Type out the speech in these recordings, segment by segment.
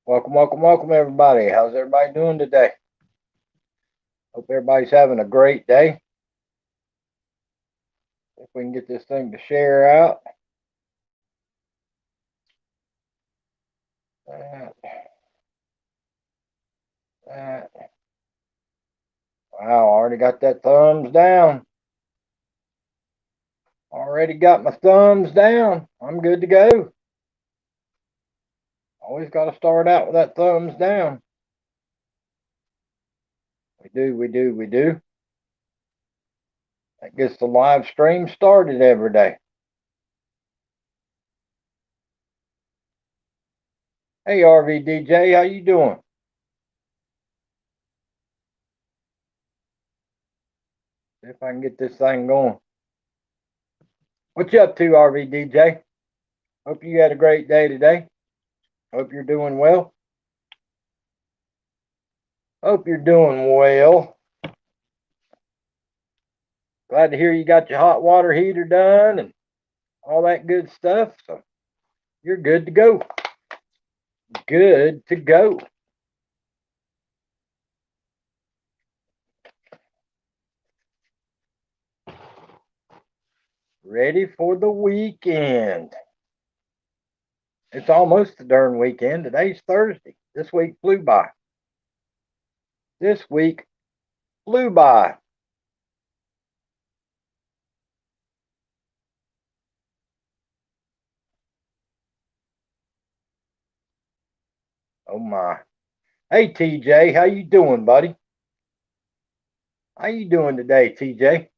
Welcome, everybody. How's everybody doing today? Hope everybody's having a great day. If we can get this thing to share out. That, that. Wow, already got that thumbs down. Already got my thumbs down. I'm good to go. Always got to start out with that thumbs down. We do. That gets the live stream started every day. Hey, RVDJ, how you doing? See if I can get this thing going. What you up to, RVDJ? Hope you had a great day today. Hope you're doing well. Hope you're doing well. Glad to hear you got your hot water heater done and all that good stuff. So you're good to go. Good to go. Ready for the weekend. It's almost the darn weekend. Today's Thursday. This week flew by. This week flew by. Oh my. Hey TJ, how you doing, buddy? How you doing today, TJ?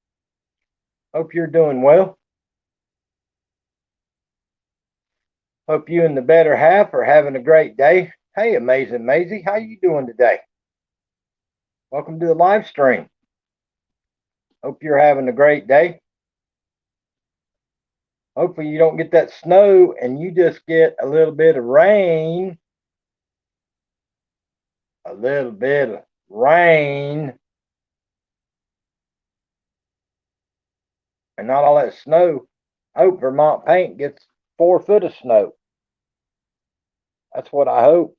Hope you're doing well. Hope you and the better half are having a great day. Hey, Amazing Maisie, how you doing today? Welcome to the live stream. Hope you're having a great day. Hopefully you don't get that snow and you just get a little bit of rain. A little bit of rain. And not all that snow. I hope Vermont Paint gets 4 foot of snow. That's what I hope.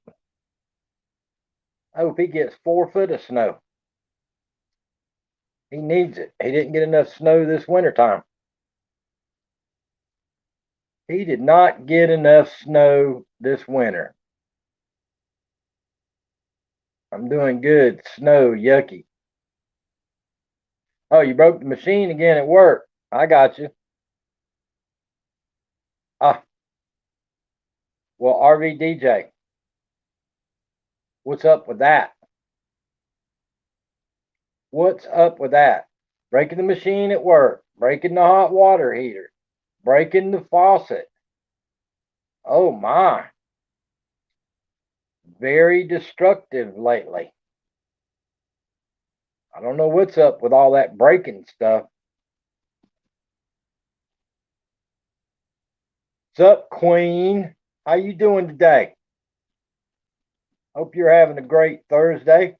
I hope he gets 4 foot of snow. He needs it. He didn't get enough snow this wintertime. He did not get enough snow this winter. I'm doing good. Snow, yucky. Oh, you broke the machine again at work. I got you. Ah, well, RVDJ, what's up with that? What's up with that? Breaking the machine at work, breaking the hot water heater, breaking the faucet. Oh my. Very destructive lately. I don't know what's up with all that breaking stuff. What's up, Queen? How you doing today? Hope you're having a great Thursday.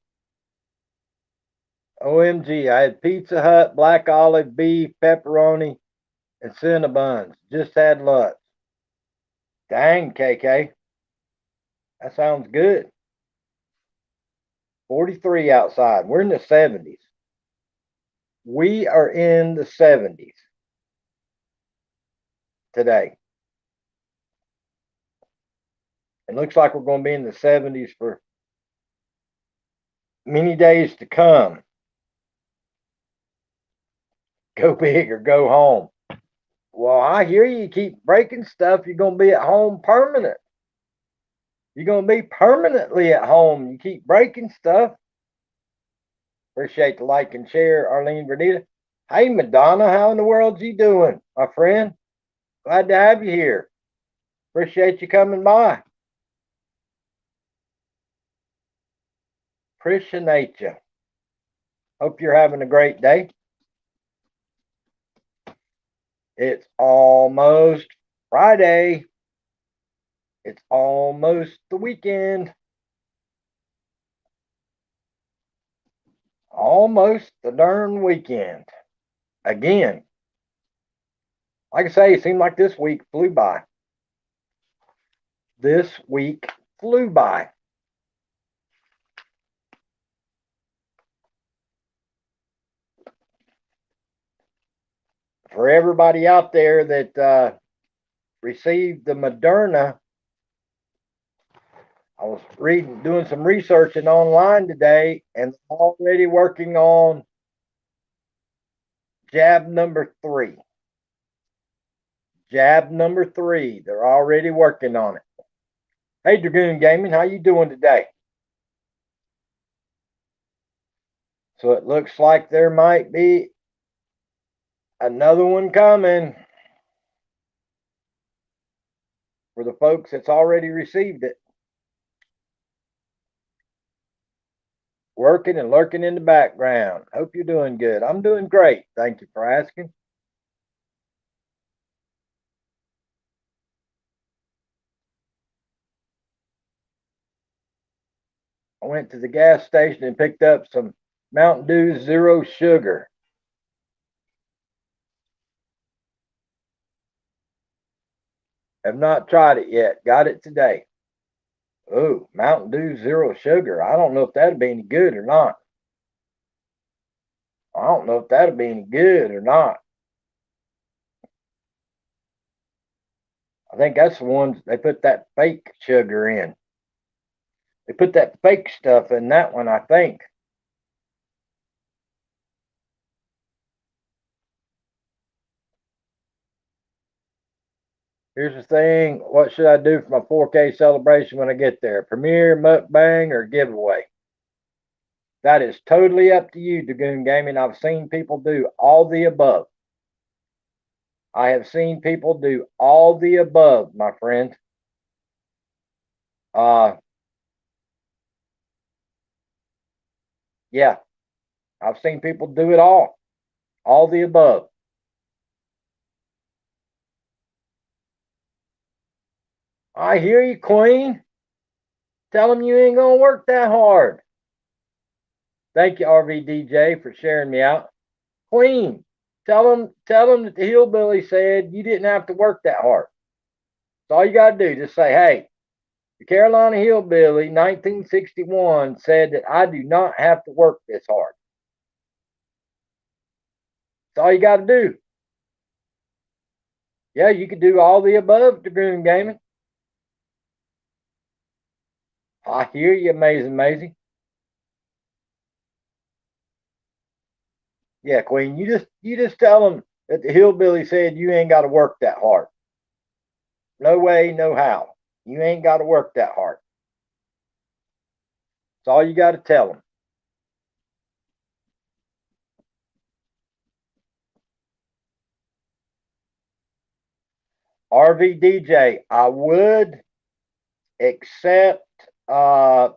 OMG, I had Pizza Hut, black olive, beef, pepperoni, and Cinnabons. Just had lunch. Dang, KK. That sounds good. 43 outside. We're in the 70s. We are in the 70s today. It looks like we're going to be in the 70s for many days to come. Go big or go home. Well, I hear you keep breaking stuff. You're going to be at home permanent. You're going to be permanently at home. You keep breaking stuff. Appreciate the like and share, Arlene Bernita. Hey, Madonna, how in the world you doing, my friend? Glad to have you here. Appreciate you coming by. Appreciate you. Hope you're having a great day. It's almost Friday. It's almost the weekend. Almost the darn weekend. Again. Like I say, it seemed like this week flew by. This week flew by. for everybody out there that received the Moderna, I was doing some researching online today, and already working on jab number 3. Jab number 3. They're already working on it. Hey, Dragoon Gaming, how you doing today? So it looks like there might be another one coming for the folks that's already received it. Working and lurking in the background. Hope you're doing good. I'm doing great. Thank you for asking. I went to the gas station and picked up some Mountain Dew Zero Sugar. Have not tried it yet. Got it today. Oh, Mountain Dew Zero Sugar. I don't know if that'd be any good or not. I don't know if that'd be any good or not. I think that's the ones they put that fake sugar in. They put that fake stuff in that one, I think. Here's the thing. What should I do for my 4K celebration when I get there? Premiere, mukbang, or giveaway? That is totally up to you, Dragoon Gaming. I've seen people do all the above. I have seen people do all the above, my friend. Yeah, I've seen people do it all the above. I hear you, Queen. Tell them you ain't gonna work that hard. Thank you, RVDJ, for sharing me out. Queen, tell them that the hillbilly said you didn't have to work that hard. That's all you gotta do. Just say, hey, the Carolina Hillbilly 1961 said that I do not have to work this hard. That's all you gotta do. Yeah, you could do all the above, Dragoon Gaming. I hear you, amazing. Yeah, Queen, you just tell them that the hillbilly said you ain't got to work that hard. No way, no how. You ain't got to work that hard. That's all you got to tell them. RVDJ, I would, except there's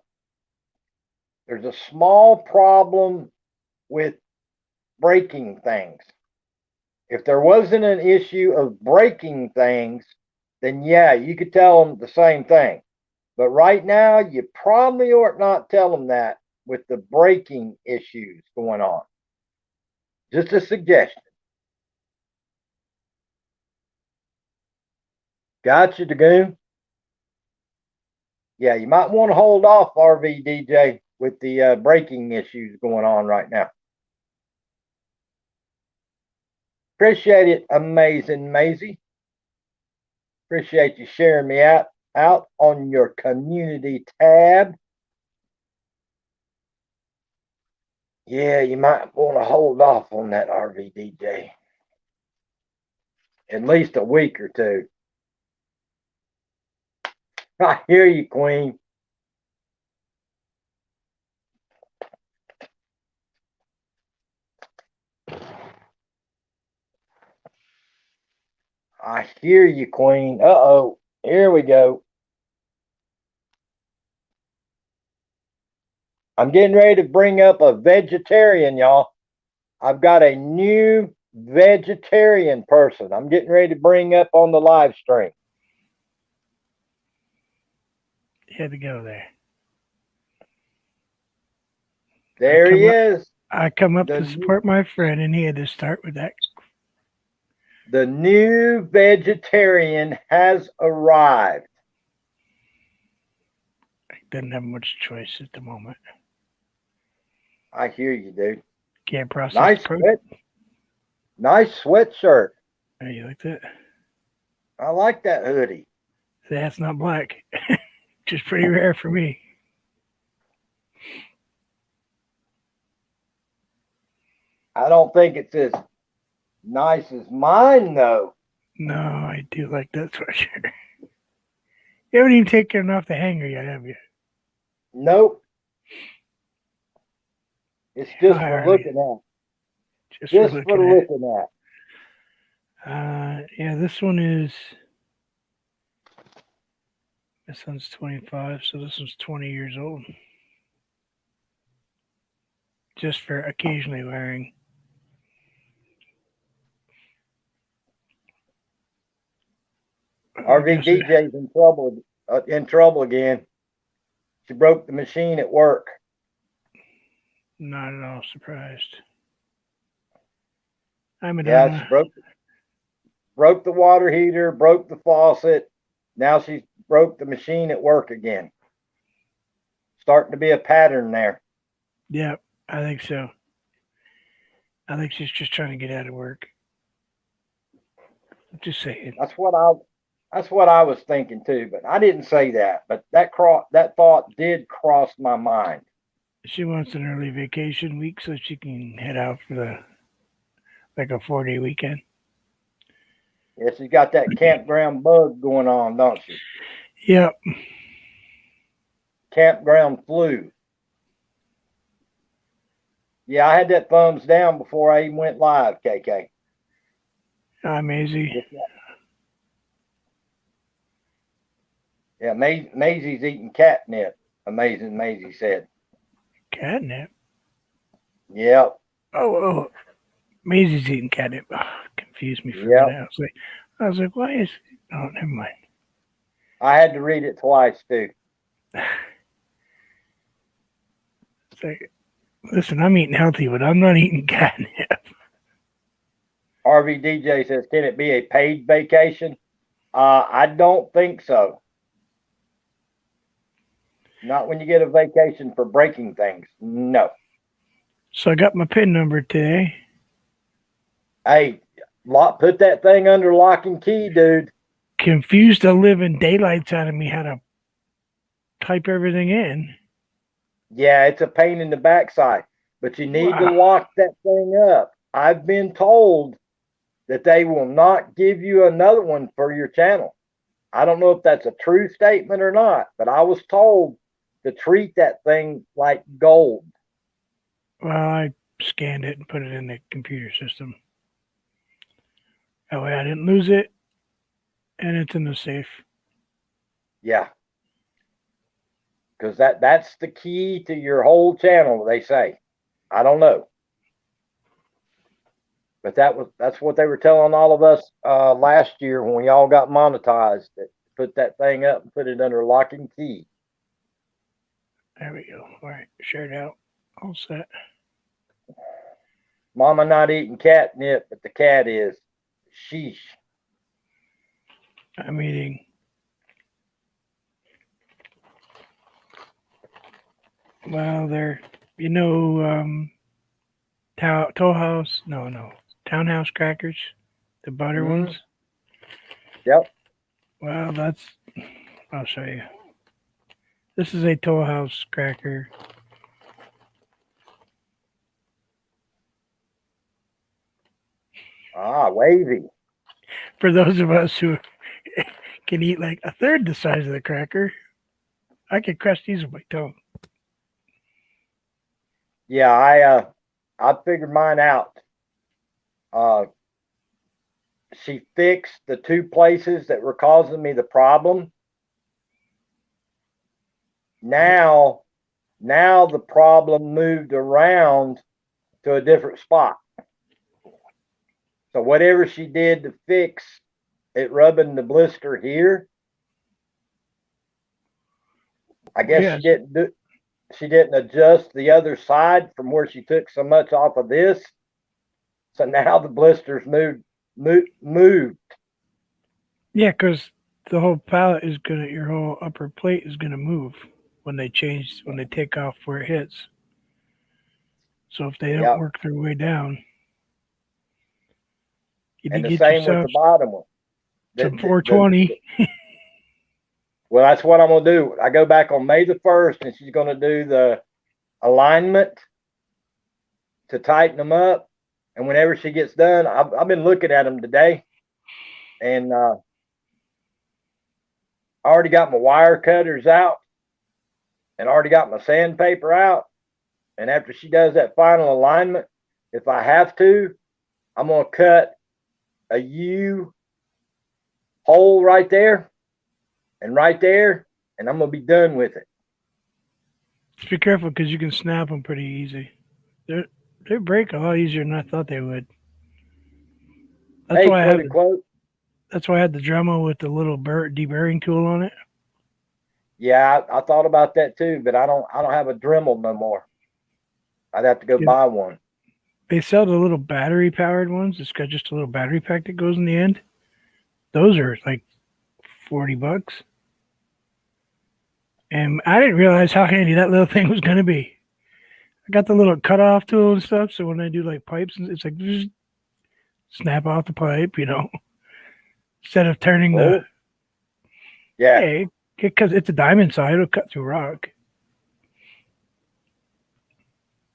a small problem with breaking things. If there wasn't an issue of breaking things, then yeah, you could tell them the same thing. But right now, you probably ought not tell them that with the breaking issues going on. Just a suggestion. Gotcha, Dragoon. Yeah, you might want to hold off, RVDJ, with the breaking issues going on right now. Appreciate it, amazing Maisie. Appreciate you sharing me out on your community tab. Yeah, you might want to hold off on that, RVDJ. At least a week or two. I hear you, Queen. I hear you, Queen. Uh-oh. Here we go. I'm getting ready to bring up a vegetarian, y'all. I've got a new vegetarian person I'm getting ready to bring up on the live stream. You had to go there. There he is. I come up to support my friend, and he had to start with that. The new vegetarian has arrived. I didn't have much choice at the moment. I hear you, dude. Can't process Nice protein. Nice sweatshirt. How you like that? I like that hoodie. That's not black. Which is pretty rare for me. I don't think it's as nice as mine though. No, I do like that sweatshirt. You haven't even taken it off the hanger yet, have you? Nope. It's just Hi, for Harley. looking at. Just Just for for looking looking at. at. Yeah, this one is. This one's 25, so this one's 20 years old. Just for occasionally wearing. RVDJ's in trouble again. She broke the machine at work. Not at all surprised. I'm a Yeah, she broke the water heater, broke the faucet. Now she's broke the machine at work again. Starting to be a pattern there. Yeah, I think so. I think she's just trying to get out of work. Just saying. That's what I was thinking too, but I didn't say that. But that thought did cross my mind. She wants an early vacation week so she can head out for like a 4-day weekend. Yeah, she's got that campground bug going on, don't she? Yep. Campground flu. Yeah, I had that thumbs down before I even went live, KK. Hi, Maisie. Yeah, Maisie's eating catnip. Amazing, Maisie said. Catnip? Yep. Oh, Maisie's eating catnip. Oh, confused me for Yep. a minute. I was like, why is? Oh, never mind. I had to read it twice too. It's like, listen, I'm eating healthy, but I'm not eating catnip. RVDJ says, can it be a paid vacation? I don't think so. Not when you get a vacation for breaking things. No. So I got my PIN number today. Hey, put that thing under lock and key, dude. Confused the living daylights out of me how to type everything in. Yeah, it's a pain in the backside, but you need to lock that thing up. I've been told that they will not give you another one for your channel. I don't know if that's a true statement or not, but I was told to treat that thing like gold. Well, I scanned it and put it in the computer system. That way I didn't lose it, and it's in the safe. Yeah. Because that's the key to your whole channel, they say. I don't know. But that's what they were telling all of us last year when we all got monetized. That put that thing up and put it under lock and key. There we go. All right, shared out. All set. Mama not eating catnip, but the cat is. Sheesh. I'm eating. Well, they're, Townhouse crackers, the butter ones. Yep. Well, I'll show you. This is a Toll House cracker. Wavy. For those of us who can eat like a third the size of the cracker, I could crush these with my tongue. Yeah, I figured mine out. She fixed the two places that were causing me the problem. Now the problem moved around to a different spot. So whatever she did to fix it rubbing the blister here, I guess she didn't adjust the other side from where she took so much off of this. So now the blisters moved. Yeah, because the whole pallet is your whole upper plate is gonna move when they take off where it hits. So if they don't work their way down, You And need the to get same with yourself the bottom one. some 420. Well, that's what I'm gonna do. I go back on May the 1st, and she's gonna do the alignment to tighten them up. And whenever she gets done, I've been looking at them today, and I already got my wire cutters out, and already got my sandpaper out. And after she does that final alignment, if I have to, I'm gonna cut a U hole right there and right there, and I'm gonna be done with it. Just be careful because you can snap them pretty easy. They break a lot easier than I thought they would. That's Hey, why I have quote. that's why I had the Dremel with the little deburring tool on it. Yeah, I thought about that too, but I don't have a Dremel no more. I'd have to go Yeah, buy one. they sell the little battery powered ones. It's got just a little battery pack that goes in the end. Those are like $40. And I didn't realize how handy that little thing was going to be. I got the little cutoff tool and stuff. So when I do like pipes, it's like just snap off the pipe, instead of turning Oh, yeah. hey, because it's a diamond saw, it'll cut through rock.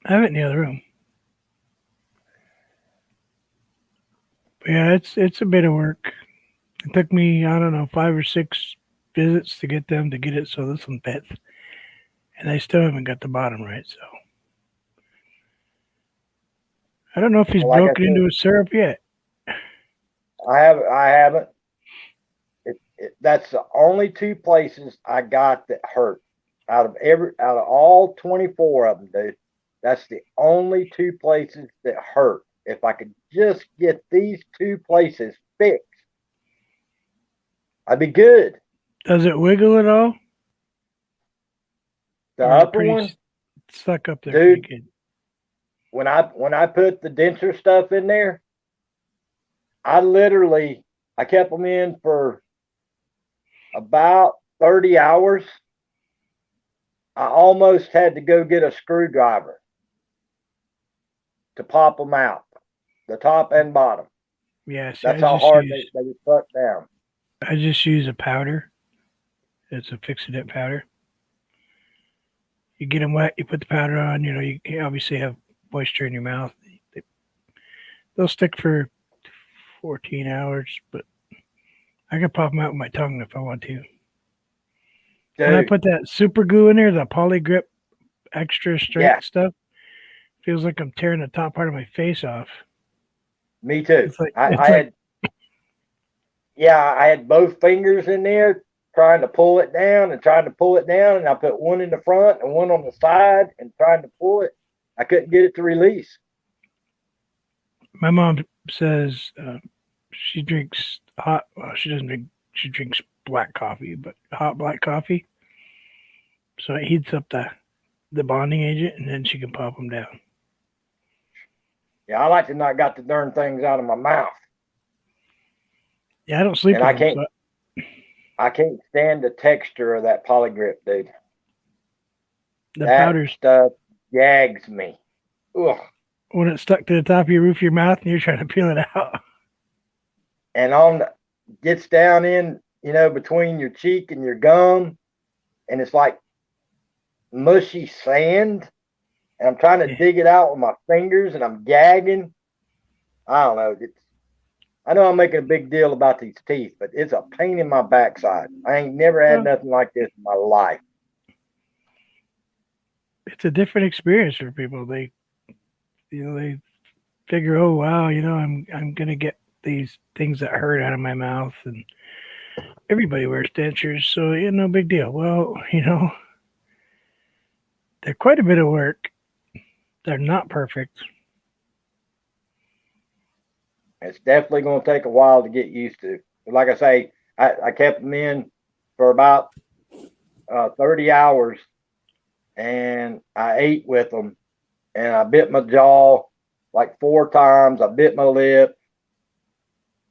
I have it in the other room. But yeah, it's a bit of work. It took me, I don't know, 5 or 6 visits to get them to get it so this one fits. And I still haven't got the bottom right, so I don't know if he's Like I broken said, into a syrup yet. I haven't. That's the only 2 places I got that hurt out of all 24 of them, dude. That's the only 2 places that hurt. If I could just get these 2 places fixed, I'd be good. Does it wiggle at all? The Or is it upper pretty one, stuck up there dude, pretty good? when I put the denser stuff in there, I kept them in for about 30 hours. I almost had to go get a screwdriver to pop them out, the top and bottom. Yeah, see, That's how hard they were stuck down. I just use a powder. It's a fix-it powder. You get them wet, you put the powder on. You obviously have moisture in your mouth. They'll stick for 14 hours, but I can pop them out with my tongue if I want to. When I Dude, put that super glue in there, the poly grip extra strength stuff, feels like I'm tearing the top part of my face off. me too. I had both fingers in there trying to pull it down and trying to pull it down, and I put one in the front and one on the side and trying to pull it. I couldn't get it to release. My mom says she drinks hot. Well, she doesn't drink. She drinks black coffee, but hot black coffee. So it heats up the bonding agent, and then she can pop them down. Yeah, I like to not got the darn things out of my mouth. Yeah, I don't sleep. And I can't stand the texture of that poly grip, dude. The that powder stuff gags me. Ugh. When it's stuck to the top of your roof of your mouth and you're trying to peel it out. And gets down in, between your cheek and your gum, and it's like mushy sand. And I'm trying to dig it out with my fingers, and I'm gagging. I don't know. I know I'm making a big deal about these teeth, but it's a pain in my backside. I ain't never had nothing like this in my life. It's a different experience for people. They figure, oh wow, I'm gonna get these things that hurt out of my mouth, and everybody wears dentures, so no big deal. Well, they're quite a bit of work. They're not perfect. It's definitely going to take a while to get used to. But like I say, I kept them in for about 30 hours, and I ate with them, and I bit my jaw like 4 times. I bit my lip,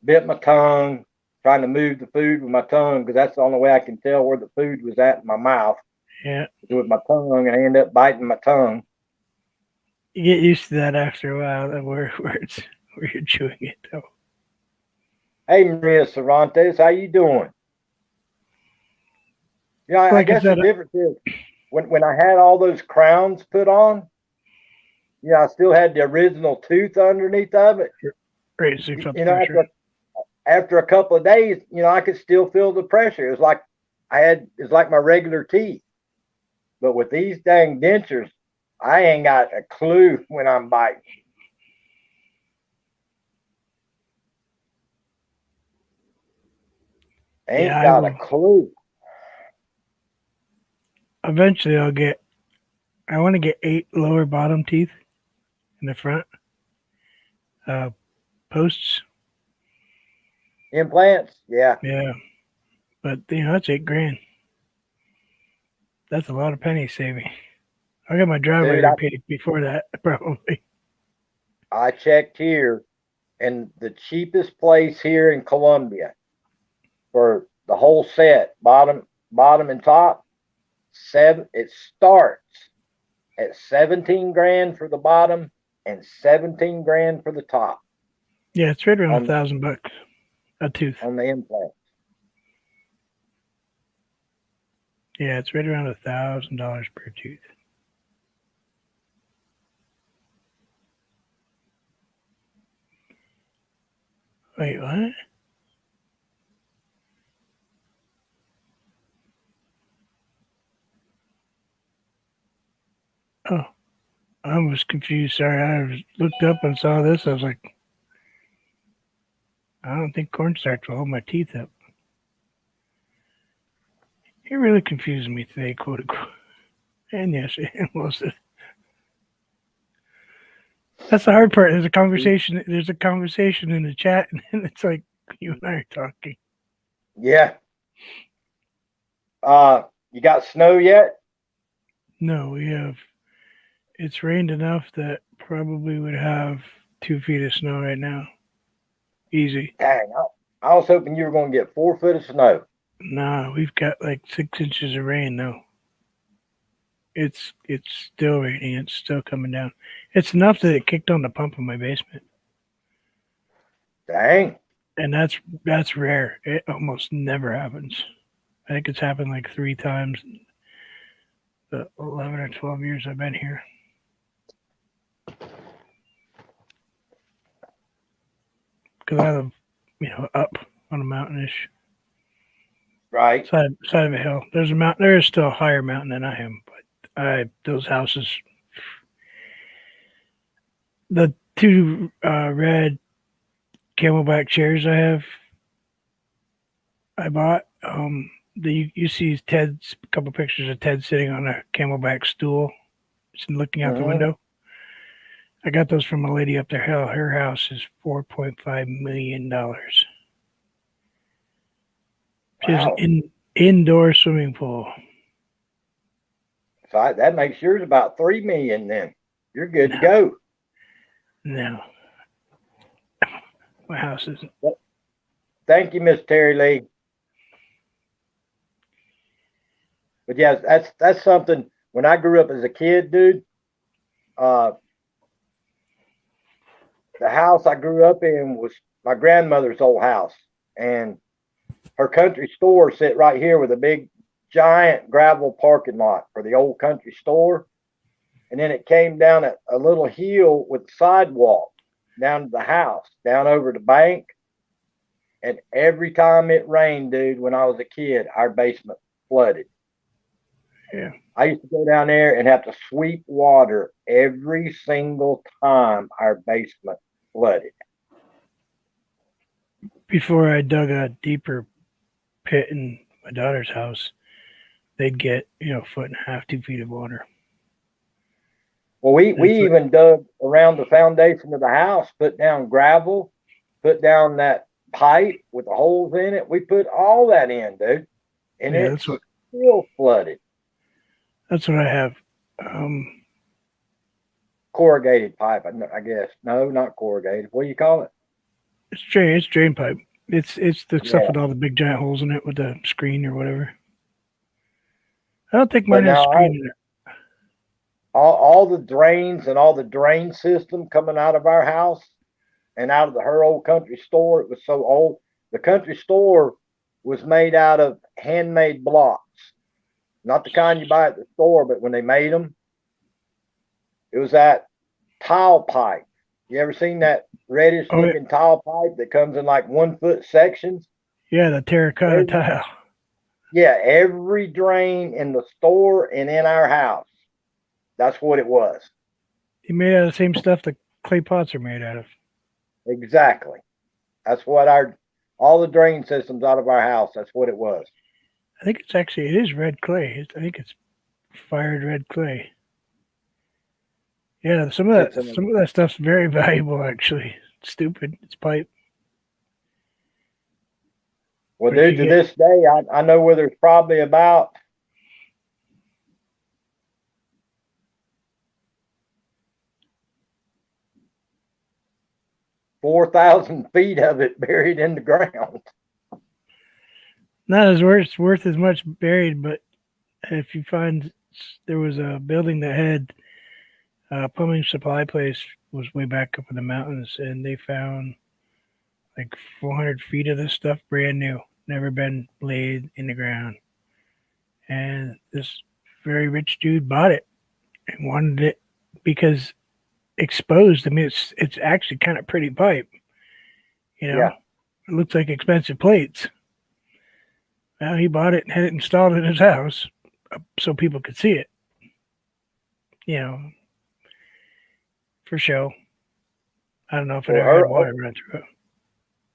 bit my tongue, trying to move the food with my tongue, because that's the only way I can tell where the food was at in my mouth. Yeah. With my tongue, and I end up biting my tongue. You get used to that after a while, where you're chewing it though. Hey, Maria Cervantes, how you doing? I Like I guess the said, difference is when I had all those crowns put on, I still had the original tooth underneath of it. right, so you felt the You know, pressure. after a couple of days, I could still feel the pressure. It was like it's like my regular teeth. But with these dang dentures, I ain't got a clue when I'm biting. Yeah, Ain't I got a will. clue. Eventually, I want to get 8 lower bottom teeth in the front uh, posts. Implants, yeah. Yeah, but that's 8 grand. That's a lot of pennies saving. I got my driveway Dude, repaid before that, probably. I checked here, and the cheapest place here in Columbia for the whole set, bottom and top, it starts at 17 grand for the bottom and 17 grand for the top Yeah, it's right around on $1,000 a tooth. on the implant. Yeah, it's right around $1,000 per tooth. Wait, what? Oh, I was confused. Sorry, looked up and saw this. I was like, I don't think cornstarch will hold my teeth up. You're really confusing me today, quote unquote. And yes, it was. That's the hard part. There's a conversation. There's a conversation in the chat, and it's like you and I are talking. Yeah. You got snow yet? No, we have. It's rained enough that probably would have 2 feet of snow right now. Easy. Dang, I was hoping you were going to get 4 foot of snow. Nah, we've got like 6 inches of rain now. It's still raining. It's still coming down. It's enough that it kicked on the pump in my basement, Dang. and that's rare. It almost never happens. I think it's happened like 3 times in the 11 or 12 years I've been here. Because I live, up on a mountainish Right. side of a hill. There's a mountain. There is still a higher mountain than I am, but those houses, the two red camelback chairs I bought. You see Ted's a couple pictures of Ted sitting on a camelback stool, just looking out the Mm-hmm. window. I got those from a lady up there. Hell, her house is $4.5 million. She has Wow. an indoor swimming pool. So that makes yours about 3 million then. You're good to go. No, my house isn't. Thank you, Miss Terry Lee. But yeah, that's something. When I grew up as a kid, dude, uh, the house I grew up in was my grandmother's old house, and her country store sit right here with a big, giant gravel parking lot for the old country store, and then it came down a little hill with sidewalk down to the house, down over the bank. And every time it rained, dude, when I was a kid, our basement flooded. Yeah. I used to go down there and have to sweep water every single time our basement flooded. Before I dug a deeper pit in my daughter's house, they'd get, 1.5 feet, 2 feet of water. Well, we even dug around the foundation of the house, put down gravel, put down that pipe with the holes in it. We put all that in, dude, and Yeah, it's still flooded. That's what I have. Corrugated pipe, I guess. No, not corrugated. What do you call it? It's drain pipe. It's the stuff Yeah. with all the big giant holes in it with the screen or whatever. I don't think But mine has a now screen in it. all the drains and all the drain system coming out of our house and out of her old country store, it was so old. the country store was made out of handmade blocks. Not the kind you buy at the store, but when they made them, it was that tile pipe. You ever seen that reddish Oh, looking tile pipe that comes in like 1 foot sections? yeah, the terracotta tile. Yeah, every drain in the store and in our house. That's what it was. You made out of the same stuff that clay pots are made out of. Exactly. That's what all the drain systems out of our house. That's what it was. I think it is red clay. I think it's fired red clay. Yeah, some of that stuff's very valuable actually. It's stupid. It's pipe. Well, dude, to this day, I know where there's probably about 4,000 feet of it buried in the ground. Not as worth as much buried, but if you find there was a building that had a plumbing supply place was way back up in the mountains, and they found like 400 feet of this stuff brand new, never been laid in the ground. And this very rich dude bought it and wanted it because exposed. I mean, it's actually kind of pretty pipe. You know, Yeah. It looks like expensive plates. Well, he bought it and had it installed in his house so people could see it. You know, for show. I don't know if it ever had water run through it.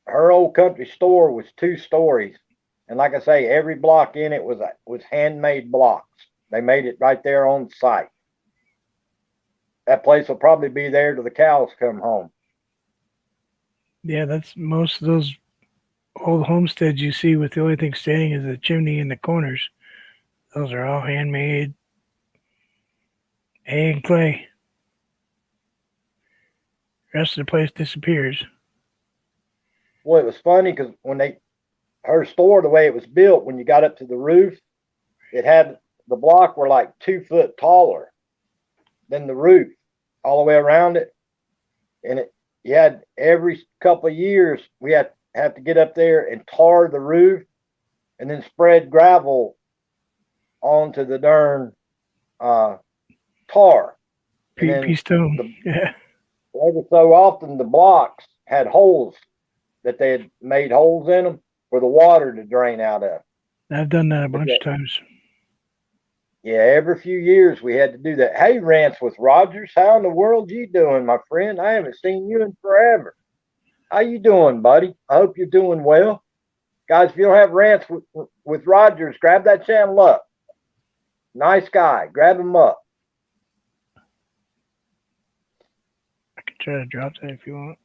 Her old country store was 2 stories, and like I say, every block in it was handmade blocks. They made it right there on site. That place will probably be there till the cows come home. Yeah, that's most of those old homesteads you see with the only thing standing is the chimney in the corners. Those are all handmade, and clay. The rest of the place disappears. Well, it was funny because her store, the way it was built, when you got up to the roof, the block were like 2 foot taller than the roof all the way around it. And you had every couple of years, we have to get up there and tar the roof and then spread gravel onto the darn tar. Pea stone. Yeah. Every so often, the blocks had holes that they had made holes in them for the water to drain out of. I've done that a bunch of times. Yeah, every few years we had to do that. Hey, Rance with Rogers, how in the world you doing, my friend? I haven't seen you in forever. How you doing, buddy? I hope you're doing well. Guys, if you don't have Rance with Rogers, grab that channel up. Nice guy. Grab him up. I can try to drop that if you want.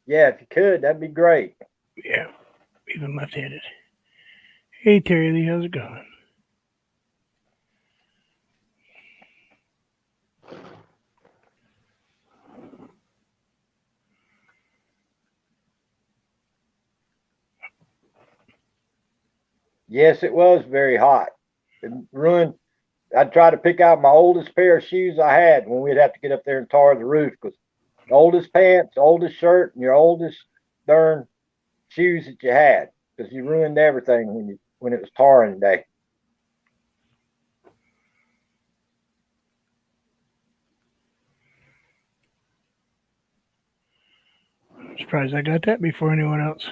Yeah, if you could, that'd be great. Yeah, even left-handed. Hey, Terry Lee, how's it going? Yes, it was very hot. It ruined. I'd try to pick out my oldest pair of shoes I had when we'd have to get up there and tar the roof, because the oldest pants, oldest shirt, and your oldest darn shoes that you had, because you ruined everything when it was tarring day. I'm surprised I got that before anyone else.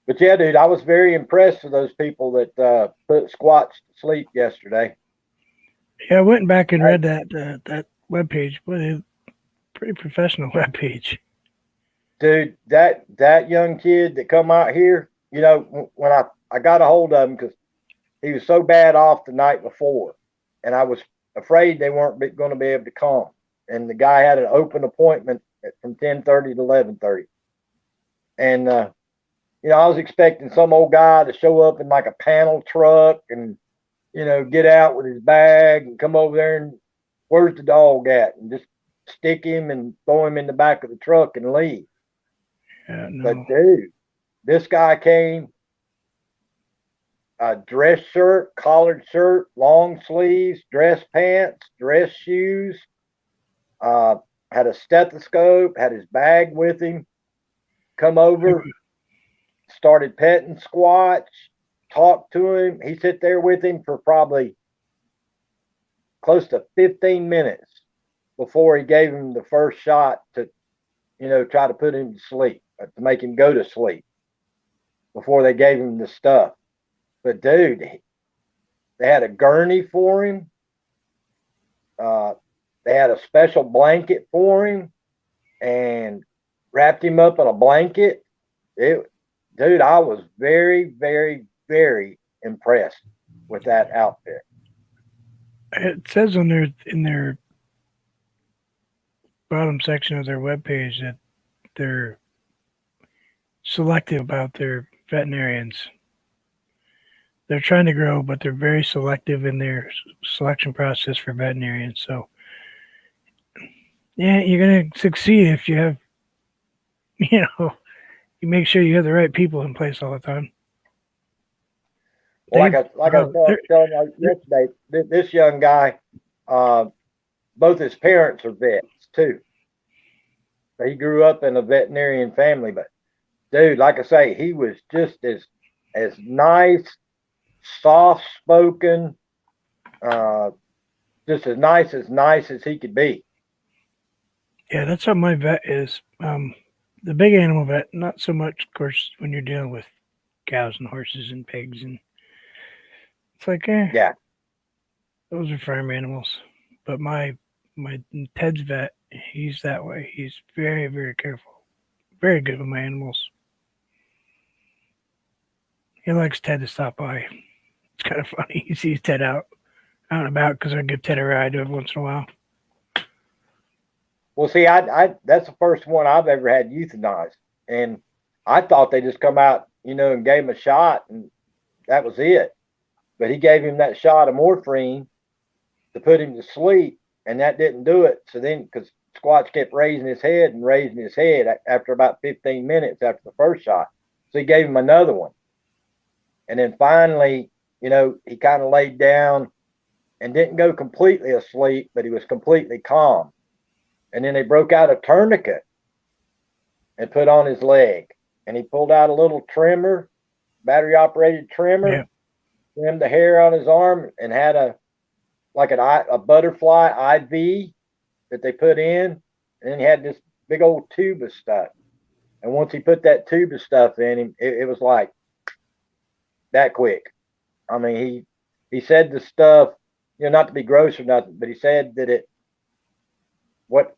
But yeah, dude, I was very impressed with those people that put squats to sleep yesterday. Yeah, I went back and read that webpage. Boy, pretty professional webpage. Dude, that young kid that come out here, you know, when I got a hold of him because he was so bad off the night before, and I was afraid they weren't going to be able to come. And the guy had an open appointment from 10:30 to 11:30, and you know, I was expecting some old guy to show up in like a panel truck and, you know, get out with his bag and come over there and where's the dog at, and just stick him and throw him in the back of the truck and leave. Yeah, no. But dude, this guy came, a dress shirt, collared shirt, long sleeves, dress pants, dress shoes, had a stethoscope, had his bag with him, come over, started petting Squatch, talked to him. He sat there with him for probably close to 15 minutes before he gave him the first shot to, try to put him to sleep, to make him go to sleep before they gave him the stuff. But dude, they had a gurney for him. They had a special blanket for him and wrapped him up in a blanket. Dude, I was very, very, very impressed with that outfit. It says in their bottom section of their webpage that they're selective about their veterinarians. They're trying to grow, but they're very selective in their selection process for veterinarians. So, yeah, you're going to succeed if you have, you make sure you have the right people in place all the time. Well, like I was telling you yesterday, this young guy, both his parents are vets too. He grew up in a veterinarian family, but dude, like I say, he was just as nice, soft spoken, just as nice as he could be. Yeah, that's how my vet is. The big animal vet, not so much, of course, when you're dealing with cows and horses and pigs, and it's like, yeah, those are farm animals. But my Ted's vet, he's that way. He's very, very careful, very good with my animals. He likes Ted to stop by. It's kind of funny. He sees Ted out and about because I give Ted a ride every once in a while. Well, see, I that's the first one I've ever had euthanized, and I thought they just come out, and gave him a shot, and that was it. But he gave him that shot of morphine to put him to sleep, and that didn't do it. So then, because Squatch kept raising his head after about 15 minutes after the first shot, so he gave him another one, and then finally, he kind of laid down and didn't go completely asleep, but he was completely calm. And then they broke out a tourniquet and put on his leg. And he pulled out a little trimmer, battery operated trimmer, trimmed the hair on his arm, and had a butterfly IV that they put in. And then he had this big old tube of stuff. And once he put that tube of stuff in him, it was like that quick. I mean, he said the stuff, not to be gross or nothing, but he said that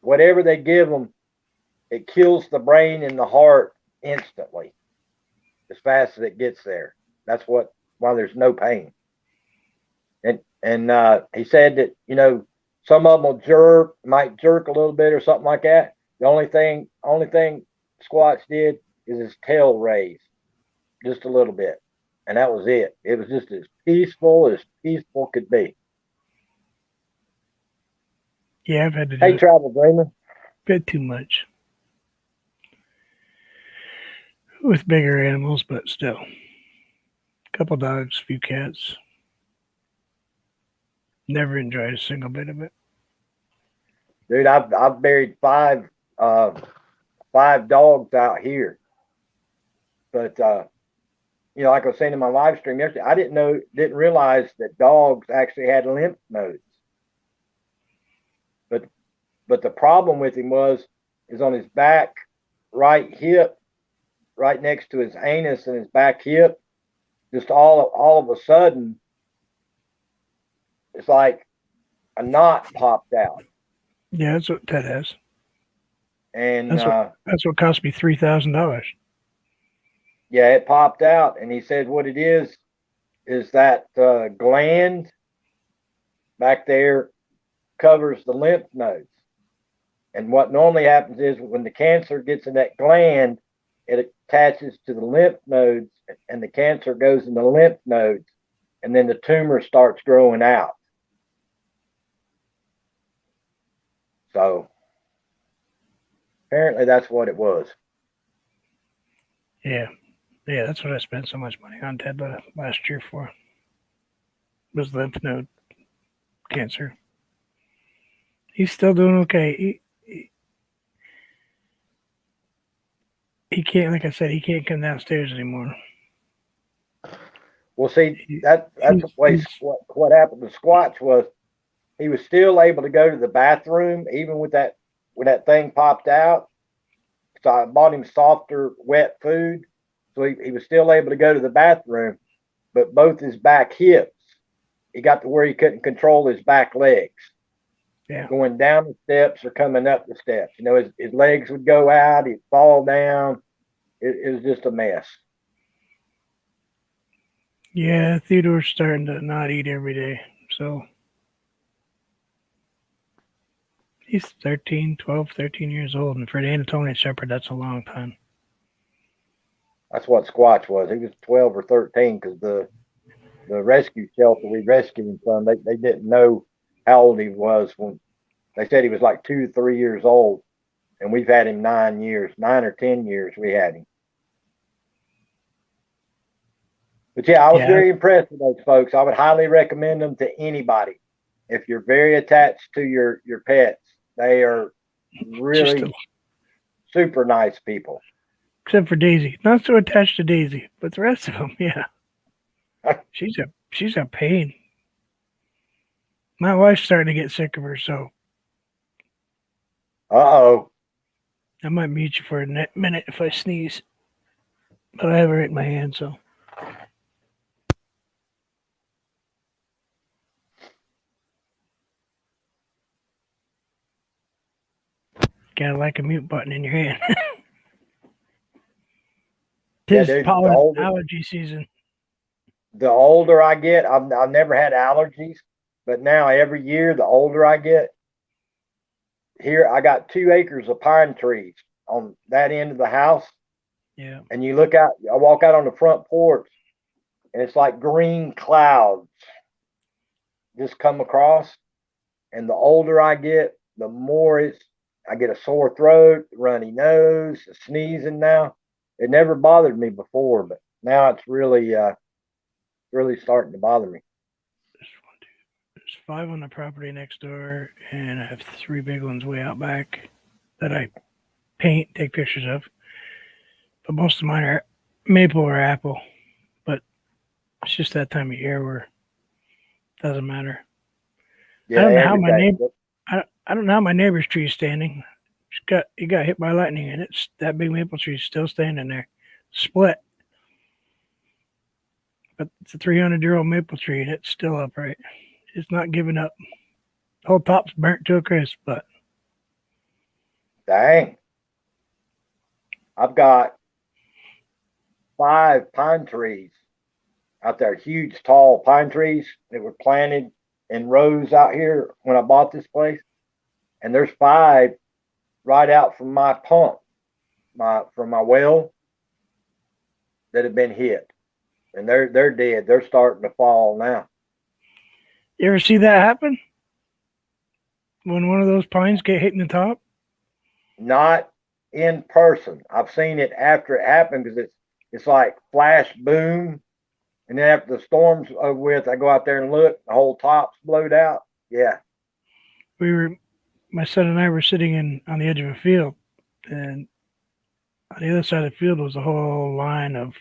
whatever they give them, it kills the brain and the heart instantly, as fast as it gets there. That's why there's no pain. And he said that some of them might jerk a little bit or something like that. The only thing Squatch did is his tail raised just a little bit, and that was it. It was just as peaceful could be. Yeah, I've had to do Hey, Travel Dreamer. Bit too much with bigger animals, but still. A couple dogs, a few cats. Never enjoyed a single bit of it. Dude, I've buried five dogs out here. But like I was saying in my live stream yesterday, I didn't realize that dogs actually had lymph nodes. But the problem with him is on his back right hip, right next to his anus and his back hip, just all of a sudden, it's like a knot popped out. Yeah, that's what Ted has. And that's what cost me $3,000. Yeah, it popped out, and he said what it is that gland back there covers the lymph nodes. And what normally happens is when the cancer gets in that gland, it attaches to the lymph nodes, and the cancer goes in the lymph nodes, and then the tumor starts growing out. So apparently that's what it was. Yeah, that's what I spent so much money on Ted last year for. Was lymph node cancer. He's still doing okay. He can't, like I said, he can't come downstairs anymore. Well, see, that's the way what happened to Squatch was he was still able to go to the bathroom even with that when that thing popped out. So I bought him softer, wet food, so he was still able to go to the bathroom, but both his back hips, he got to where he couldn't control his back legs. Yeah. Going down the steps or coming up the steps. You know, his legs would go out, he'd fall down. It was just a mess. Yeah, Theodore's starting to not eat every day. So he's 13 years old. And for the Anatolian Shepherd, that's a long time. That's what Squatch was. He was 12 or 13 because the rescue shelter we rescued him from, they didn't know how old he was when they said he was like 2, 3 years old. And we've had him 9 years, 9 or 10 years we had him. But yeah, I was very impressed with those folks. I would highly recommend them to anybody. If you're very attached to your pets, they are really super nice people. Except for Daisy. Not so attached to Daisy, but the rest of them, yeah. She's a pain. My wife's starting to get sick of her, so. Uh-oh. I might mute you for a minute if I sneeze. But I have her in my hand, so. Gotta like a mute button in your hand. Tis pollen allergy season. The older I get, I've never had allergies, but now every year, the older I get, here I got 2 acres of pine trees on that end of the house. Yeah. And you look out, I walk out on the front porch, and it's like green clouds just come across. And the older I get, the more I get a sore throat, runny nose, sneezing now. It never bothered me before, but now it's really starting to bother me. There's 5 on the property next door, and I have 3 big ones way out back that I paint, take pictures of. But most of mine are maple or apple. But it's just that time of year where it doesn't matter. Yeah, I don't know how my neighbor. I don't know how my neighbor's tree is standing. He got hit by lightning, and it's that big maple tree is still standing there, split. But it's a 300-year-old maple tree, and it's still upright. It's not giving up. The whole top's burnt to a crisp, but. Dang. I've got 5 pine trees out there, huge, tall pine trees that were planted in rows out here when I bought this place. And there's 5 right out from my pump, from my well, that have been hit. And they're dead. They're starting to fall now. You ever see that happen? When one of those pines get hit in the top? Not in person. I've seen it after it happened because it's like flash boom. And then after the storm's over with, I go out there and look, the whole top's blowed out. Yeah. My son and I were sitting on the edge of a field, and on the other side of the field was a whole line of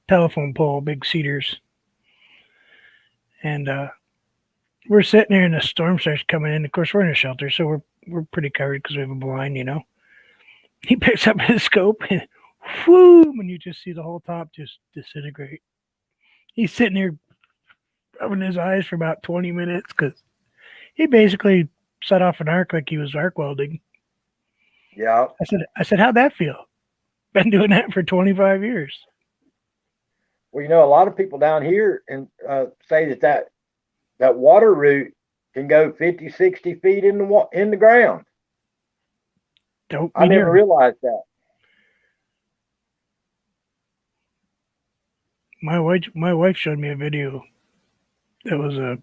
telephone pole, big cedars. And we're sitting there, and the storm starts coming in. Of course, we're in a shelter, so we're pretty covered because we have a blind, you know. He picks up his scope, and whoom, and you just see the whole top just disintegrate. He's sitting there rubbing his eyes for about 20 minutes because he basically set off an arc like he was arc welding. Yeah. I said, how'd that feel? Been doing that for 25 years. Well, you know, a lot of people down here and say that water root can go 50, 60 feet in the ground. I never realized that. My wife showed me a video that was a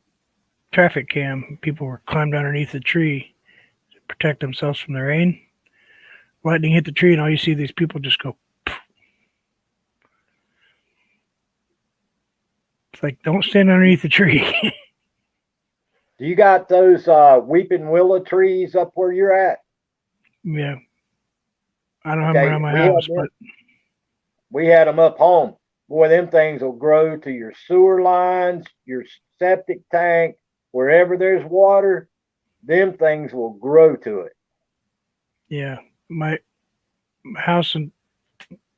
traffic cam. People were climbed underneath the tree to protect themselves from the rain. Lightning hit the tree, and all you see these people just go. Poof. It's like, don't stand underneath the tree. Do you got those weeping willow trees up where you're at? Yeah. I don't have them Okay, around my house, but we had them up home. Boy, them things will grow to your sewer lines, your septic tank, wherever there's water. Them things will grow to it. yeah, my house and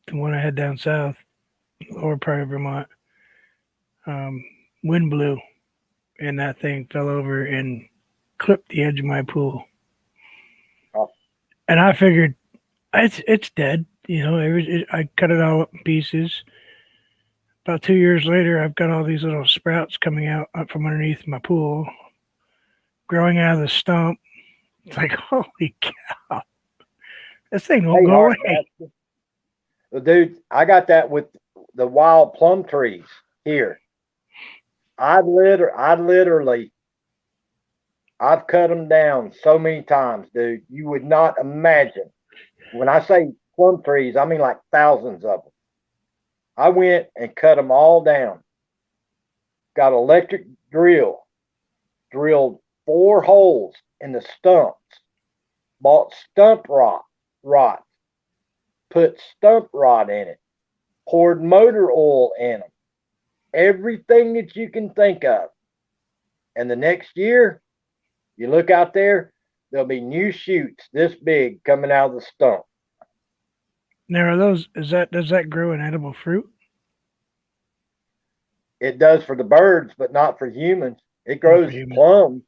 the one I had down south, lower part of Vermont, um, wind blew and that thing fell over and clipped the edge of my pool. Oh, And I figured it's dead. You know, I cut it all up in pieces. About 2 years later, I've got all these little sprouts coming out up from underneath my pool, growing out of the stump. It's like, holy cow, this thing won't hey, go Hart, away. well, dude, I got that with the wild plum trees here. I literally, I've cut them down so many times, dude. You would not imagine. When I say plum trees, I mean like thousands of them. I went and cut them all down. Got an electric drill, drilled 4 holes in the stumps. Bought stump rot, put stump rot in it, poured motor oil in them, everything that you can think of. And the next year, you look out there, there'll be new shoots this big coming out of the stump. Now, does that grow an edible fruit? It does for the birds, but not for humans. It Not for grows humans. plums,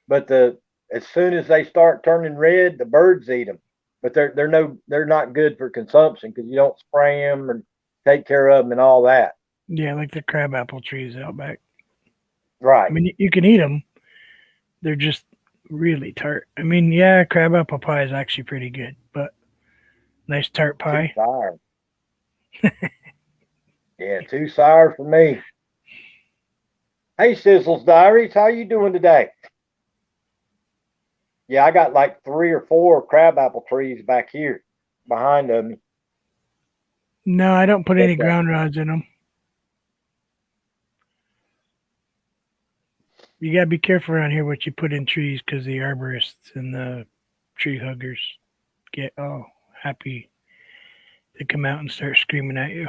but as soon as they start turning red, the birds eat them. But they're not good for consumption because you don't spray them and take care of them and all that. Yeah, like the crabapple trees out back. I Right. mean, you can eat them. They're just really tart. I mean, yeah, crabapple pie is actually pretty good, but nice tart Too pie. sour. Yeah, too sour for me. Hey, Sizzles Diaries, how you doing today? Yeah, I got like 3 or 4 crabapple trees back here behind of me. No, I don't put But any ground rods in them. You gotta be careful around here what you put in trees because the arborists and the tree huggers get all happy to come out and start screaming at you.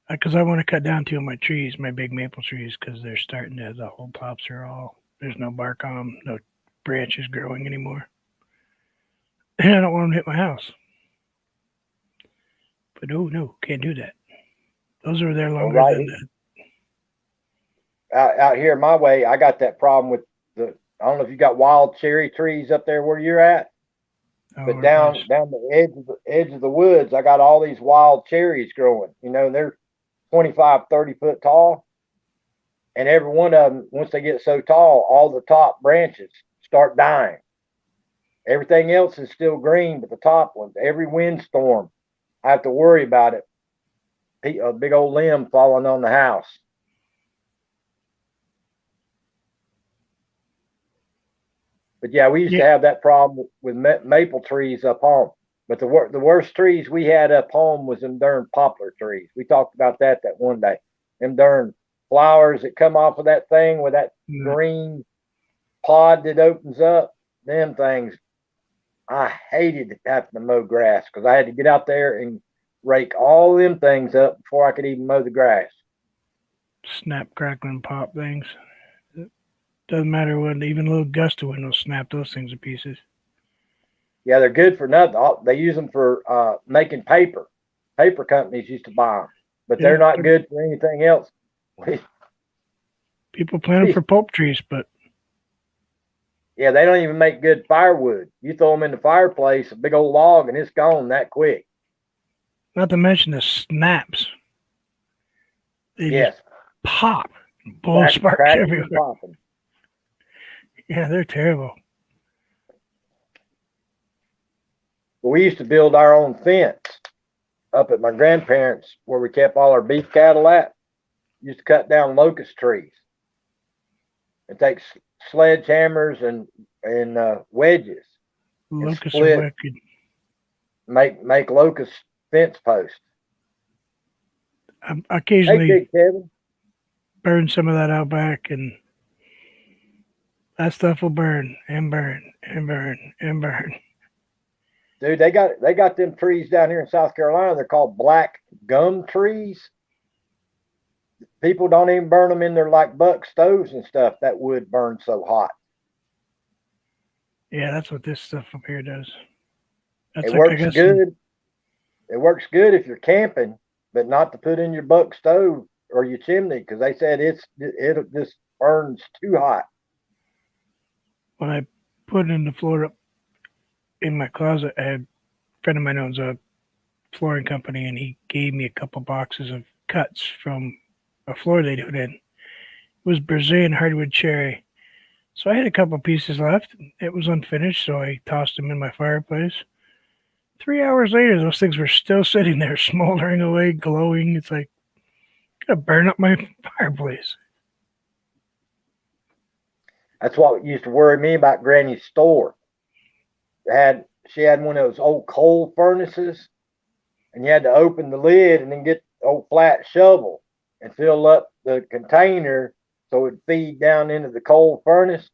Because I want to cut down 2 of my trees, my big maple trees, because they're starting to, the whole tops are all, there's no bark on them, no branches growing anymore. And I don't want them to hit my house. But oh no, can't do that. Those are there longer right than the. out here my way, I got that problem with I don't know if you got wild cherry trees up there where you're at, but down the edge of the woods, I got all these wild cherries growing. You know, they're 25, 30 foot tall. And every one of them, once they get so tall, all the top branches start dying. Everything else is still green, but the top ones, every windstorm, I have to worry about it. A big old limb falling on the house. But yeah, we used to have that problem with maple trees up home. But the worst trees we had up home was them darn poplar trees. We talked about that one day. Them darn flowers that come off of that thing with that green pod that opens up. Them things, I hated having to mow grass because I had to get out there and rake all them things up before I could even mow the grass. Snap, crackle, and pop things. Doesn't matter what, even a little gust of wind will snap those things to pieces. Yeah, they're good for nothing. They use them for making paper. Paper companies used to buy them, but they're not good for anything else. People plant them for pulp trees, but yeah, they don't even make good firewood. You throw them in the fireplace, a big old log, and it's gone that quick. Not to mention the snaps. They just pop, blow sparks everywhere. Yeah, they're terrible. We used to build our own fence up at my grandparents' where we kept all our beef cattle at. Used to cut down locust trees and take sledgehammers and wedges. Locust are wicked. Make locust fence posts. Occasionally, hey, Big Kevin. burn some of that out back, and that stuff will burn and burn and burn and burn. Dude, they got them trees down here in South Carolina. They're called black gum trees. People don't even burn them in their like buck stoves and stuff. That wood burns so hot. Yeah, that's what this stuff up here does. That's It like, I works guess, good. It works good if you're camping, but not to put in your buck stove or your chimney because they said it just burns too hot. when I put in the floor up in my closet, I had a friend of mine owns a flooring company, and he gave me a couple boxes of cuts from a floor they put in. It was Brazilian hardwood cherry. So I had a couple pieces left. It was unfinished, so I tossed them in my fireplace. 3 hours later, those things were still sitting there, smoldering away, glowing. It's like, I'm gonna burn up my fireplace. That's what used to worry me about Granny's store. She had one of those old coal furnaces, and you had to open the lid and then get the old flat shovel and fill up the container so it'd feed down into the coal furnace.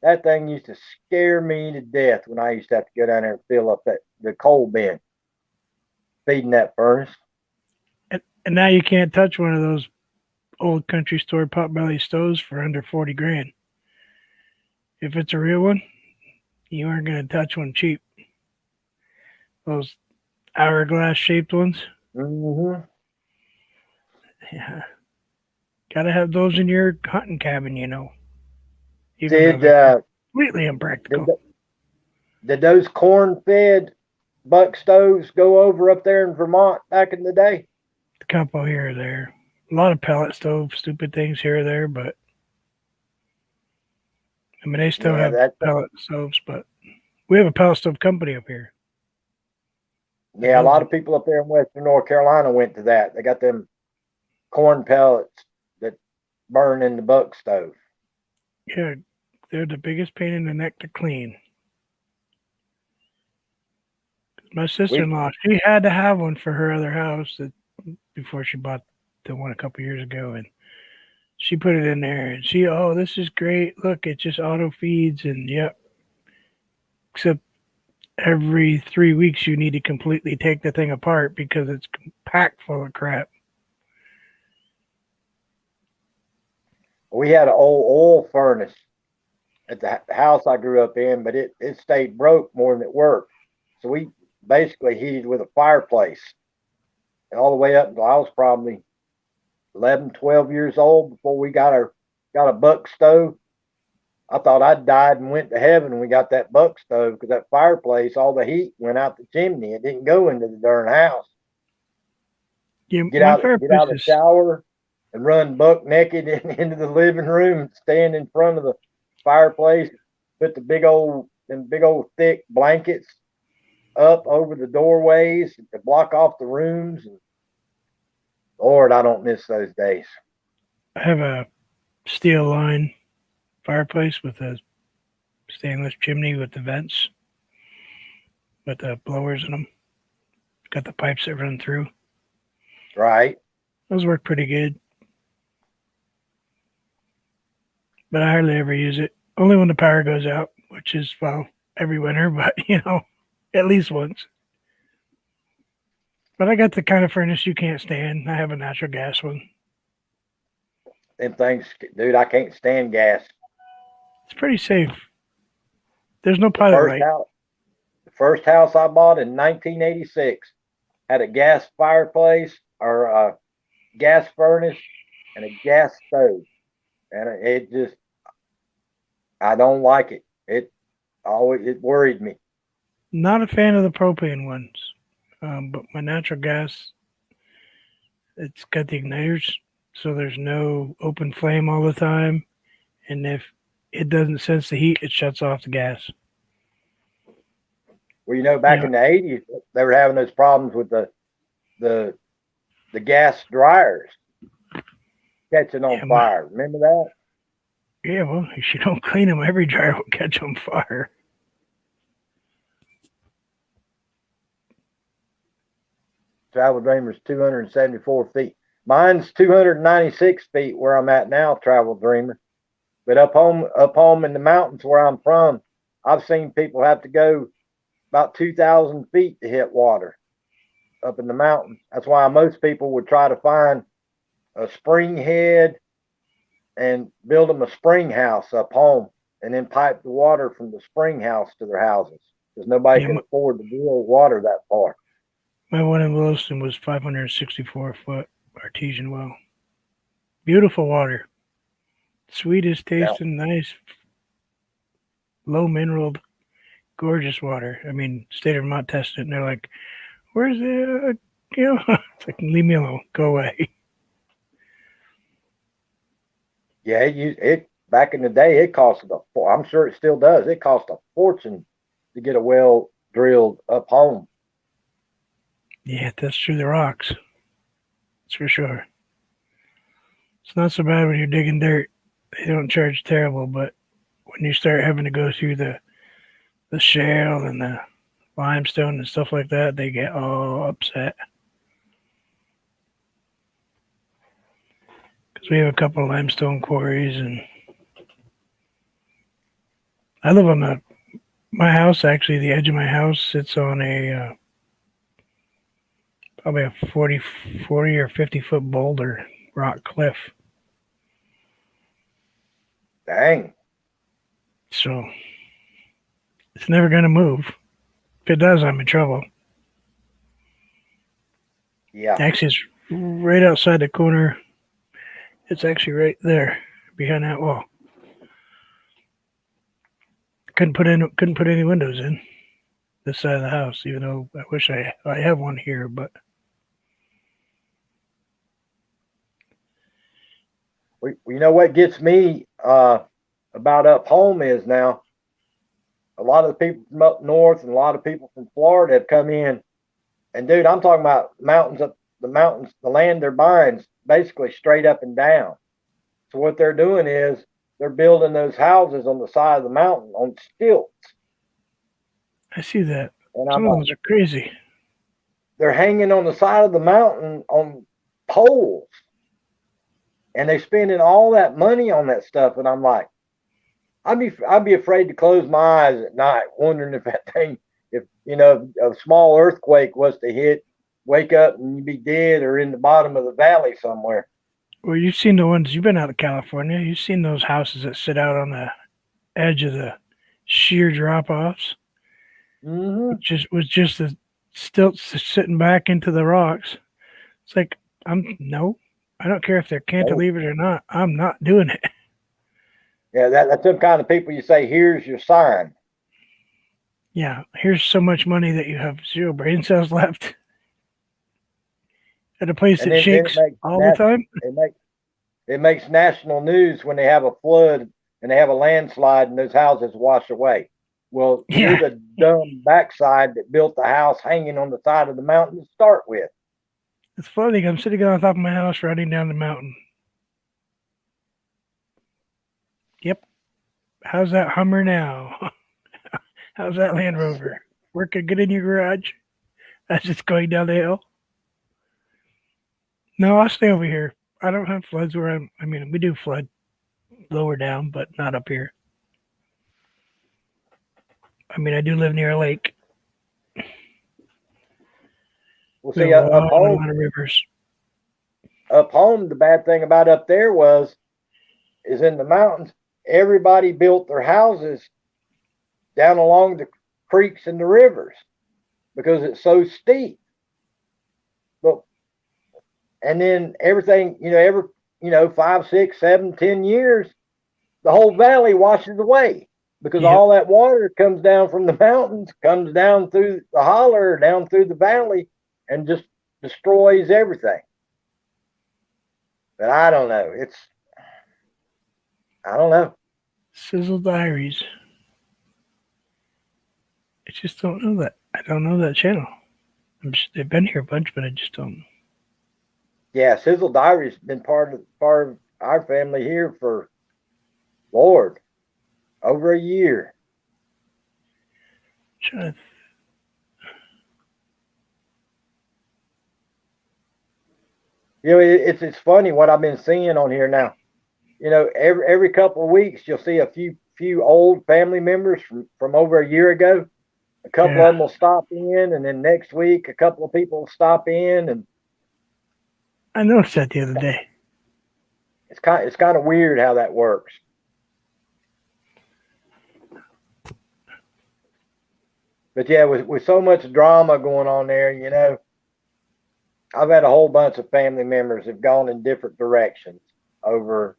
That thing used to scare me to death when I used to have to go down there and fill up the coal bin feeding that furnace. And now you can't touch one of those old country store potbelly stoves for under 40 grand. If it's a real one, you aren't going to touch one cheap. Those hourglass shaped ones. Mm-hmm. Yeah. Gotta have those in your hunting cabin, Even Did though they're completely impractical. did those corn-fed buck stoves go over up there in Vermont back in the day? A couple here or there. A lot of pellet stove, stupid things here or there, but I mean, they still have pellet stoves, but we have a pellet stove company up here. Yeah, a lot of people up there in Western North Carolina went to that. They got them corn pellets that burn in the buck stove. Yeah, they're the biggest pain in the neck to clean. My sister-in-law, she had to have one for her other house before she bought the one a couple years ago, and she put it in there, and this is great. Look, it just auto feeds, and yep. Except every 3 weeks you need to completely take the thing apart because it's packed full of crap. We had an old oil furnace at the house I grew up in, but it stayed broke more than it worked. So we basically heated with a fireplace all the way up until I was probably 11, 12 years old before we got a buck stove. I thought I'd died and went to heaven when we got that buck stove because that fireplace, all the heat went out the chimney. It didn't go into the darn house. Get out of the shower and run buck naked into the living room, stand in front of the fireplace, put the big old thick blankets up over the doorways to block off the rooms. And Lord, I don't miss those days. I have a steel line fireplace with a stainless chimney with the vents, with the blowers in them. Got the pipes that run through. Right. Those work pretty good. But I hardly ever use it. Only when the power goes out, which is, every winter, but, at least once. But I got the kind of furnace you can't stand. I have a natural gas one. Them things, dude, I can't stand gas. It's pretty safe. There's no pilot light. The first house I bought in 1986 had a gas fireplace or a gas furnace and a gas stove. And I don't like it. It worried me. Not a fan of the propane ones, but my natural gas, it's got the igniters, so there's no open flame all the time. And if it doesn't sense the heat, it shuts off the gas. Well, back in the 80s, they were having those problems with the gas dryers catching on fire. Remember that? Yeah, well, if you don't clean them, every dryer will catch on fire. Travel Dreamer's 274 feet. Mine's 296 feet where I'm at now, Travel Dreamer. But up home in the mountains where I'm from, I've seen people have to go about 2,000 feet to hit water up in the mountains. That's why most people would try to find a spring head and build them a spring house up home and then pipe the water from the spring house to their houses because nobody Yeah, can afford to drill water that far. my one in Williston was 564-foot artesian well. Beautiful water. Sweetest Yeah. tasting, nice, low mineral, gorgeous water. I mean, State of Vermont tested it, and they're like, "Where's the, it's like, leave me alone, go away." Yeah, it back in the day it cost I'm sure it still does. It cost a fortune to get a well drilled up home. Yeah, that's through the rocks. That's for sure. It's not so bad when you're digging dirt. They don't charge terrible, but when you start having to go through the shale and the limestone and stuff like that, they get all upset. Because we have a couple of limestone quarries, and I live on my house. Actually, the edge of my house sits on a probably a 40 or 50-foot boulder rock cliff. Dang. So it's never going to move. If it does, I'm in trouble. Yeah. Actually, it's right outside the corner. It's actually right there behind that wall. Couldn't put any windows in this side of the house, even though I wish I have one here, but You know what gets me about up home is now a lot of the people from up north and a lot of people from Florida have come in. And dude, I'm talking about mountains, the land they're buying is basically straight up and down. So what they're doing is they're building those houses on the side of the mountain on stilts. I see that. And Some I'm of like, those are crazy. they're hanging on the side of the mountain on poles. And they're spending all that money on that stuff. And I'm like, I'd be afraid to close my eyes at night, wondering if that thing, if a small earthquake was to hit, wake up and you'd be dead or in the bottom of the valley somewhere. Well, you've seen the ones, you've been out of California. You've seen those houses that sit out on the edge of the sheer drop offs. Mm-hmm. Was just the stilts sitting back into the rocks. It's like, no, I don't care if they're cantilevered or not. I'm not doing it. Yeah, that's some kind of people you say, here's your sign. Yeah, here's so much money that you have 0 brain cells left at a place And that shakes all the time. It makes national news when they have a flood and they have a landslide and those houses wash away. Well, Yeah. you're the dumb backside that built the house hanging on the side of the mountain to start with. It's funny. I'm sitting on top of my house riding down the mountain. Yep. How's that Hummer now? How's that Land Rover? Working good in your garage? That's just going down the hill? No, I'll stay over here. I don't have floods where I mean, we do flood lower down, but not up here. I mean, I do live near a lake. Well, We see, have a lot of rivers. Up home, the bad thing about up there is in the mountains, everybody built their houses down along the creeks and the rivers because it's so steep. But and then everything, every 5, 6, 7, 10 years, the whole valley washes away because all that water comes down from the mountains, comes down through the holler, down through the valley, and just destroys everything. But I don't know. I don't know. Sizzle Diaries. I just don't know that. I don't know that channel. They've been here a bunch, but I just don't. Yeah, Sizzle Diaries been part of our family here for Lord over a year. You know, it's funny what I've been seeing on here now. You know, every couple of weeks you'll see a few old family members from over a year ago. A couple of Yeah, them will stop in, and then next week a couple of people will stop in, and I noticed that the other day. it's kind of weird how that works. But yeah, with so much drama going on there, you know, I've had a whole bunch of family members have gone in different directions over,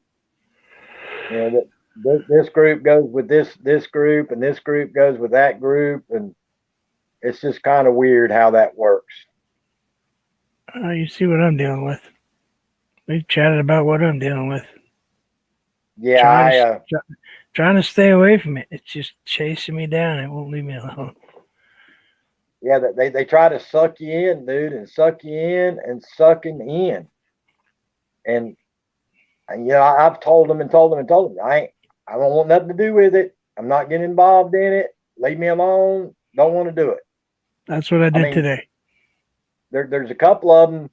you know, that this group goes with this group, and this group goes with that group, and it's just kind of weird how that works. You see what I'm dealing with. We've chatted about what I'm dealing with. Yeah, Trying to trying to stay away from it. It's just chasing me down. It won't leave me alone. yeah, they try to suck you in, dude, and suck you in and sucking in, and you know, I've told them and told them and told them, I don't want nothing to do with it. I'm not getting involved in it. Leave me alone. Don't want to do it. That's what I I did mean, today. there's a couple of them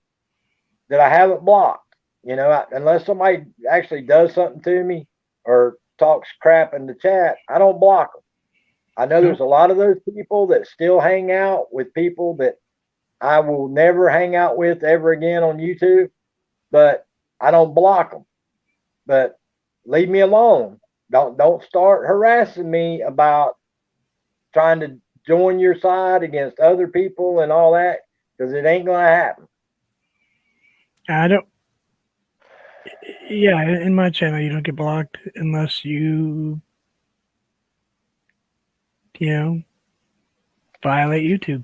that I haven't blocked. You know, unless somebody actually does something to me or talks crap in the chat, I don't block them. I know Nope. there's a lot of those people that still hang out with people that I will never hang out with ever again on YouTube, but I don't block them. But leave me alone. Don't start harassing me about trying to join your side against other people and all that, because it ain't gonna happen. I don't. Yeah, in my channel, you don't get blocked unless you know, violate YouTube.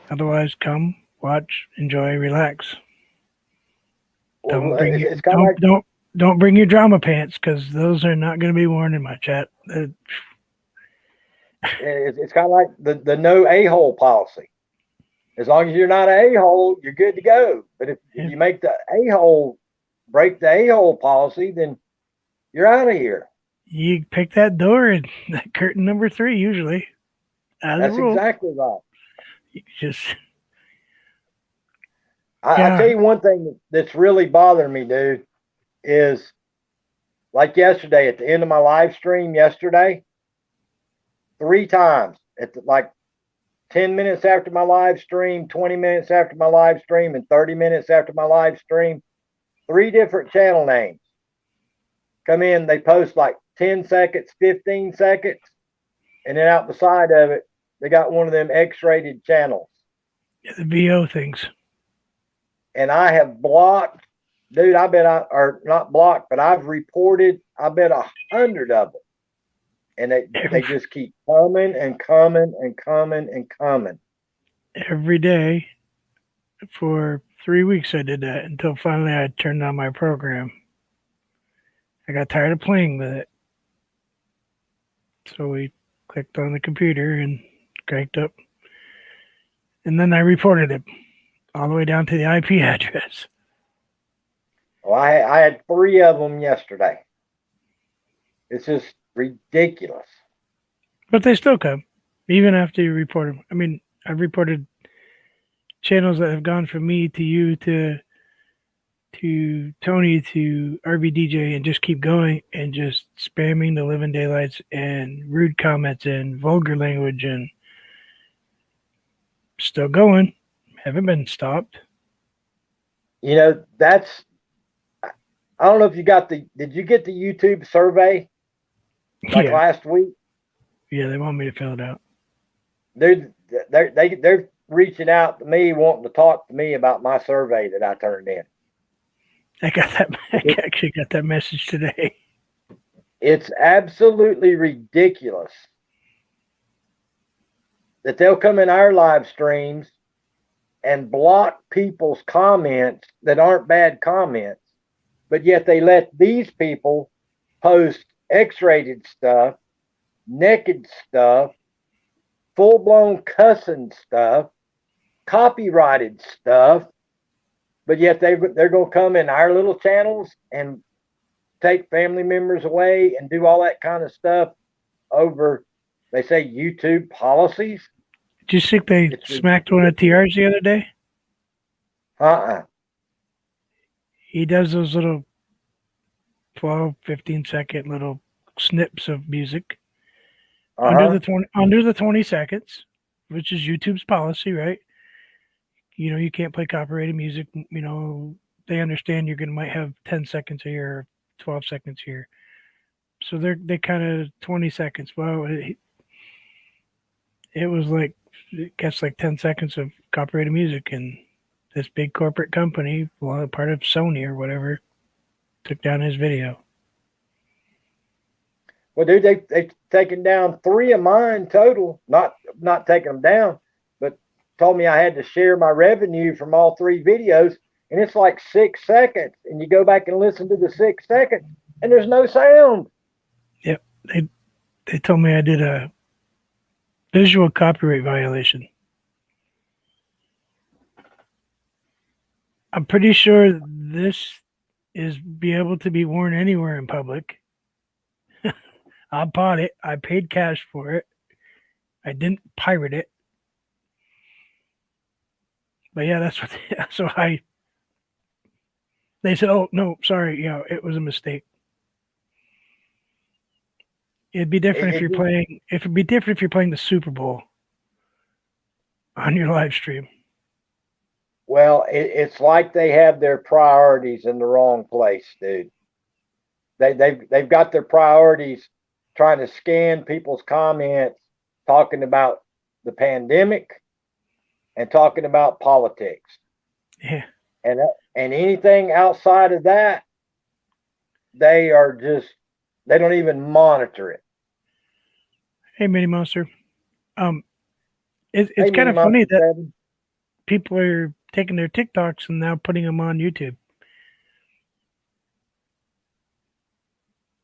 Otherwise, come, watch, enjoy, relax. Don't Well, bring your it's kind of like don't bring your drama pants because those are not going to be worn in my chat. it's kind of like the no a hole policy. As long as you're not an a hole, you're good to go. But if Yeah, you make the a hole break the a hole policy, then you're out of here. you pick that door and that curtain number 3 usually out of the That's rule. exactly right. You just I tell yeah, you one thing that's really bothering me, dude, is like yesterday at the end of my live stream yesterday, 3 times at like 10 minutes after my live stream, 20 minutes after my live stream, and 30 minutes after my live stream, 3 different channel names come in. They post like 10 seconds, 15 seconds, and then out the side of it, they got one of them X-rated channels. the VO things. And I have blocked, dude. Or not blocked, but I've reported. I bet 100 of them, and they just keep coming and coming and coming and coming. Every day for 3 weeks. I did that until finally I turned on my program. I got tired of playing with it, so we clicked on the computer and cranked up, and then I reported it all the way down to the IP address. Well, I had 3 of them yesterday. It's just ridiculous. But they still come, even after you report them. I mean, I've reported channels that have gone from me to you to Tony to RBDJ and just keep going and just spamming the living daylights and rude comments and vulgar language and still going. Haven't been stopped. You know, I don't know if you did you get the YouTube survey like Yeah. last week? Yeah, they want me to fill it out. They're reaching out to me, wanting to talk to me about my survey that I turned in. I actually got that message today. It's absolutely ridiculous that they'll come in our live streams and block people's comments that aren't bad comments, but yet they let these people post X-rated stuff, naked stuff, full-blown cussing stuff, copyrighted stuff, but yet they're going to come in our little channels and take family members away and do all that kind of stuff over, they say, YouTube policies. Did you think they smacked one of TR's the other day? Uh-uh. He does those little 12, 15-second little snips of music Uh-huh. under the 20 seconds, which is YouTube's policy, right? You can't play copyrighted music. They understand you're gonna might have 10 seconds here, 12 seconds here. So they kind of 20 seconds. Well, it was like it gets like 10 seconds of copyrighted music, and this big corporate company, well, part of Sony or whatever, took down his video. Well, dude, they've taken down 3 of mine total. Not taking them down, but told me I had to share my revenue from all 3 videos, and it's like 6 seconds. And you go back and listen to the 6 seconds, and there's no sound. Yep, they told me I did a visual copyright violation. I'm pretty sure this is be able to be worn anywhere in public. I bought it. I paid cash for it. I didn't pirate it. But yeah, that's what. So they said, "Oh no, sorry, it was a mistake." It'd be different if It, you're it, playing. If it'd be different if you're playing the Super Bowl on your live stream. well, it's like they have their priorities in the wrong place, dude. They've got their priorities trying to scan people's comments, talking about the pandemic and talking about politics, Yeah. and anything outside of that, they are just they don't even monitor it. Hey, Mini Monster. Um, it's Hey, kind Mini of funny Monster that 7. people are taking their TikToks and now putting them on YouTube.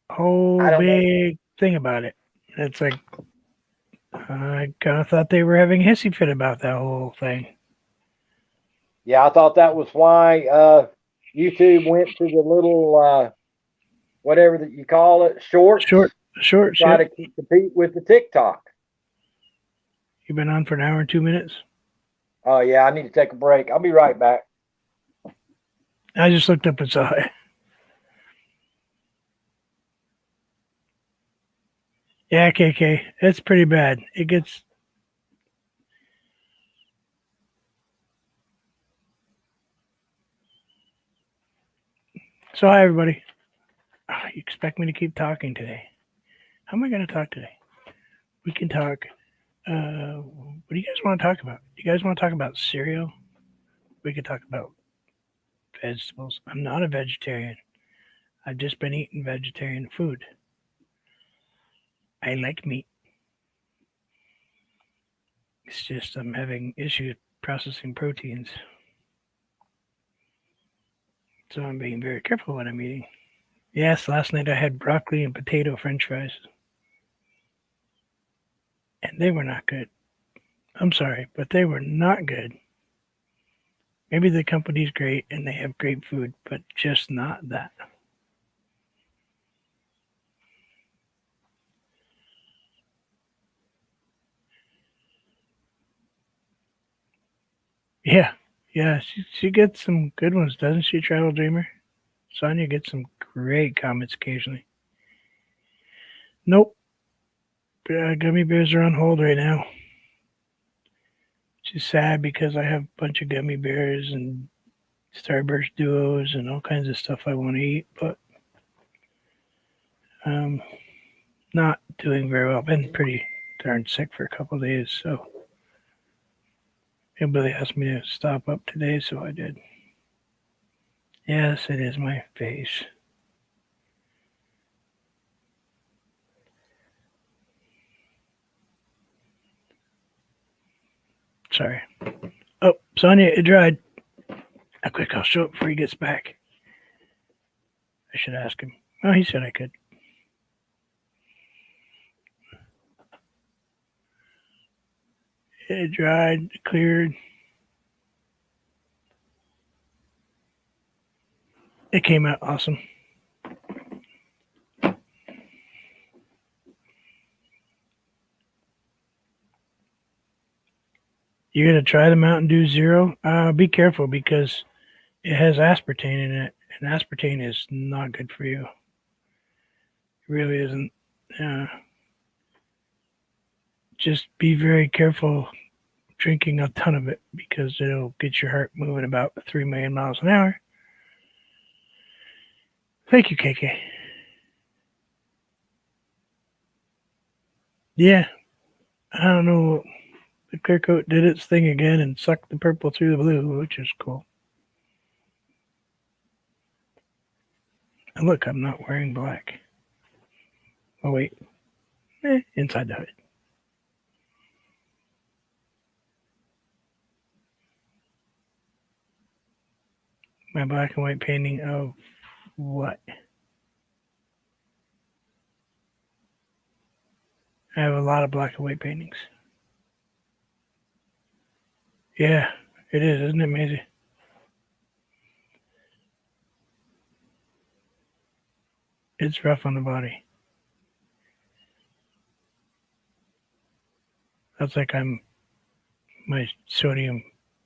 I Whole don't know. big thing about it. It's like I kind of thought they were having a hissy fit about that whole thing. Yeah, I thought that was why YouTube went to the little whatever that you call it, shorts, to Short try ship. to compete with the TikTok. You've been on for an hour and 2 minutes. Oh yeah, I need to take a break. I'll be right back. I just looked up and saw it. Yeah, KK, it's pretty bad. It gets. So hi everybody. Oh, you expect me to keep talking today? How am I going to talk today? We can talk. What do you guys want to talk about? You guys want to talk about cereal? We could talk about vegetables. I'm not a vegetarian. I've just been eating vegetarian food. I like meat. It's just I'm having issues processing proteins. So I'm being very careful what I'm eating. Yes, last night I had broccoli and potato french fries. And they were not good. I'm sorry, but they were not good. Maybe the company's great and they have great food, but just not that. Yeah, yeah, she gets some good ones, doesn't she, Travel Dreamer? Sonia gets some great comments occasionally. Nope, gummy bears are on hold right now. She's sad because I have a bunch of gummy bears and Starburst Duos and all kinds of stuff I want to eat, but not doing very well. Been pretty darn sick for a couple of days, so nobody asked me to stop up today, so I did. Yes, it is my face. Sorry. Oh, Sonia, it dried. Now quick, I'll show it before he gets back. I should ask him. Oh, he said I could. It dried, cleared. It came out awesome. You're gonna try the Mountain Dew Zero. Be careful because it has aspartame in it, and aspartame is not good for you. It really isn't. Uh, just be very careful drinking a ton of it because it'll get your heart moving about 3 million miles an hour. Thank you, KK. Yeah, I don't know. The clear coat did its thing again and sucked the purple through the blue, which is cool. And look, I'm not wearing black. Oh, wait. Inside the hood. My black and white painting of what? I have a lot of black and white paintings. Yeah, it is. Isn't it amazing? It's rough on the body. That's like my sodium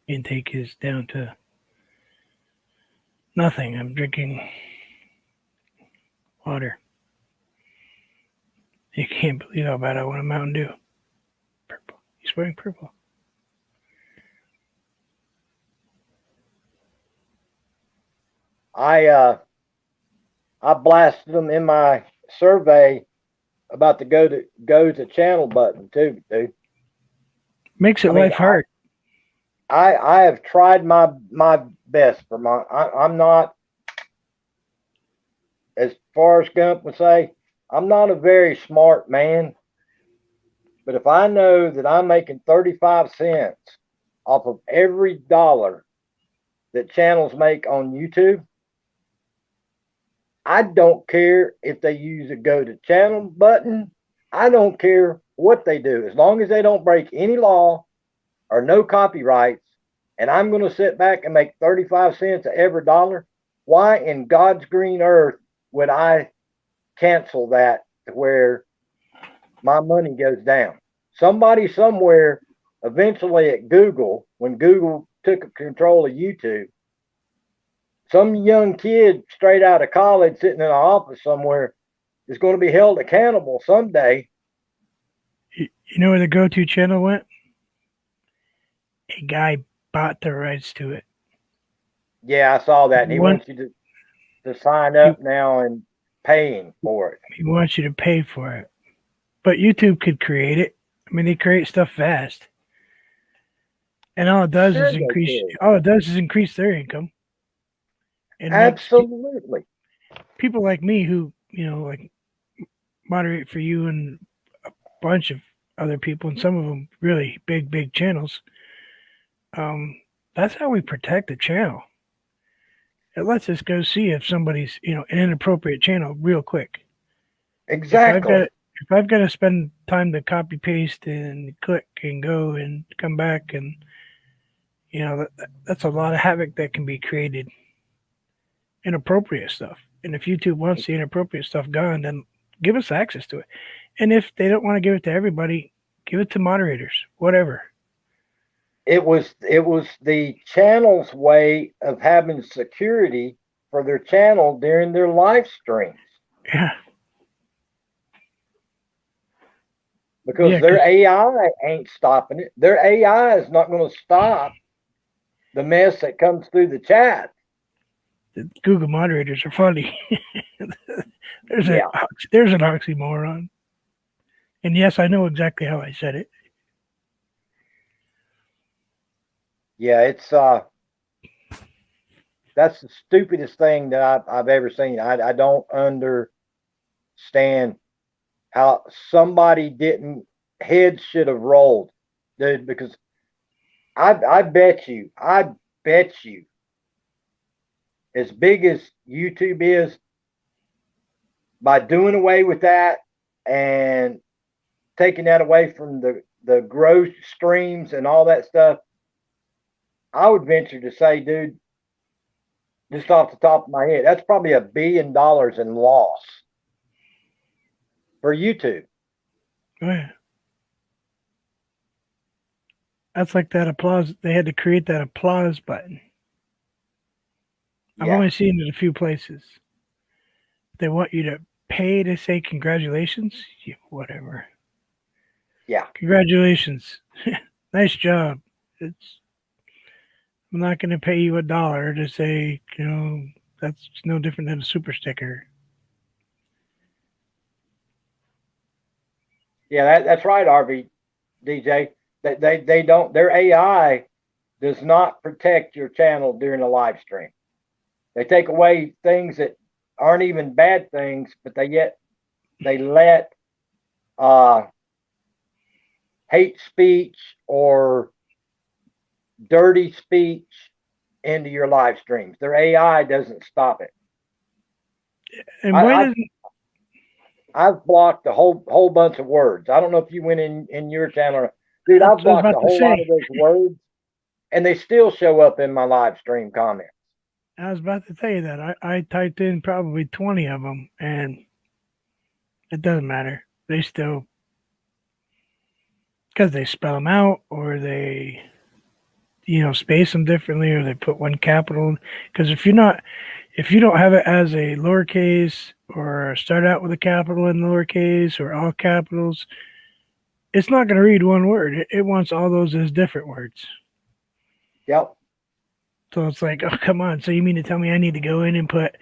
intake is down to nothing. I'm drinking water. You can't believe how bad I want a Mountain Dew. Purple. He's wearing purple. I blasted them in my survey about the go to channel button too, dude. Makes it life hard. I have tried my best for my. I'm not, as Forrest Gump would say, I'm not a very smart man. But if I know that I'm making 35 cents off of every dollar that channels make on YouTube, I don't care if they use a go to channel button. I don't care what they do. As long as they don't break any law or no copyrights, and I'm going to sit back and make 35 cents of every dollar, why in God's green earth would I cancel that to where my money goes down? Somebody somewhere, eventually at Google, when Google took control of YouTube, some young kid straight out of college sitting in an office somewhere is going to be held accountable someday. You know where the go-to channel went? A guy bought the rights to it. Yeah, I saw that. And he wants you to sign up now and paying for it. He wants you to pay for it. But YouTube could create it. I mean, they create stuff fast. And all it does is increase their income. And absolutely. People like me who, like moderate for you and a bunch of other people, and some of them really big channels. That's how we protect the channel. It lets us go see if somebody's, an inappropriate channel real quick. Exactly. If I've got to spend time to copy paste and click and go and come back, and that's a lot of havoc that can be created. Inappropriate stuff. And if YouTube wants the inappropriate stuff gone, then give us access to it. And if they don't want to give it to everybody, give it to moderators, whatever. It was the channel's way of having security for their channel during their live streams. Yeah. Because their AI ain't stopping it. Their AI is not going to stop the mess that comes through the chat. The Google moderators are funny. There's an oxymoron. And yes, I know exactly how I said it. Yeah, it's that's the stupidest thing that I've ever seen. I don't understand how somebody heads should have rolled, dude, because I bet you, as big as YouTube is, by doing away with that and taking that away from the growth streams and all that stuff, I would venture to say, dude, just off the top of my head, that's probably $1 billion in loss for YouTube. Oh, yeah. That's like that applause. They had to create that applause button. I've Yeah. only seen it a few places. They want you to pay to say congratulations. Yeah, whatever. Yeah. Congratulations. Nice job. It's I'm not going to pay you $1 to say, that's no different than a super sticker. Yeah, that's right, RV DJ. They don't, their AI does not protect your channel during a live stream. They take away things that aren't even bad things, but they let uh, hate speech or dirty speech into your live streams. Their AI doesn't stop it. And why I, doesn't I've blocked a whole bunch of words. I don't know if you went in your channel, dude. that's I've what I was blocked about a to whole lot say. of those words, and they still show up in my live stream comments. I was about to tell you that. I typed in probably 20 of them, and it doesn't matter. They still, because they spell them out or they, space them differently or they put one capital. Because if you don't have it as a lowercase or start out with a capital in lowercase or all capitals, it's not going to read one word. It wants all those as different words. Yep. So it's like, oh, come on. So you mean to tell me I need to go in and put,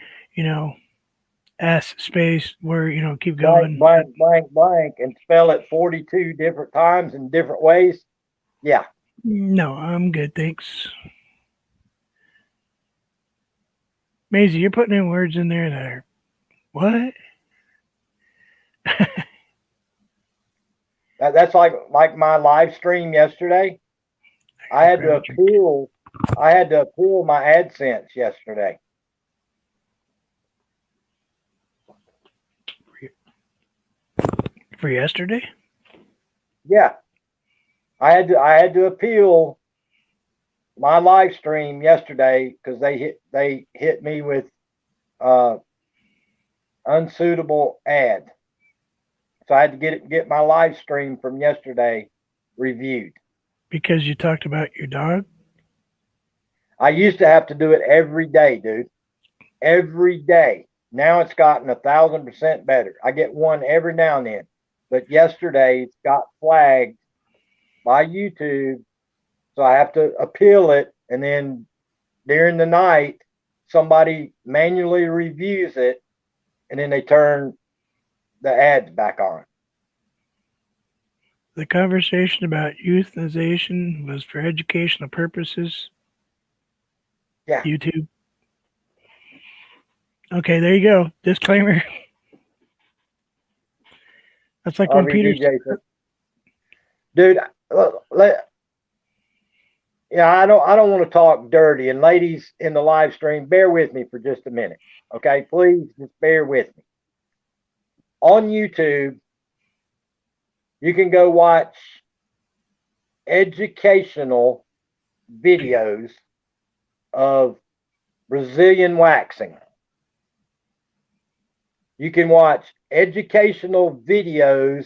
S space where, keep Blank, going? blank, blank, blank, and spell it 42 different times in different ways. Yeah. No, I'm good. Thanks. Maisie, you're putting in words in there that are what? That's like my live stream yesterday. I had to appeal. I had to appeal my AdSense yesterday. For yesterday? Yeah, I had to appeal my live stream yesterday because they hit me with uh, unsuitable ad. So I had to get my live stream from yesterday reviewed. Because you talked about your dog? I used to have to do it every day, dude. Every day. Now it's gotten 1,000% better. I get one every now and then. But yesterday it got flagged by YouTube. So I have to appeal it. And then during the night, somebody manually reviews it. And then they turn the ads back on. The conversation about euthanization was for educational purposes. Yeah. YouTube. Okay, there you go. Disclaimer. That's like when Peter. Dude, yeah, I don't want to talk dirty. And ladies in the live stream, bear with me for just a minute. Okay, please just bear with me. On YouTube, you can go watch educational videos of Brazilian waxing. You can watch educational videos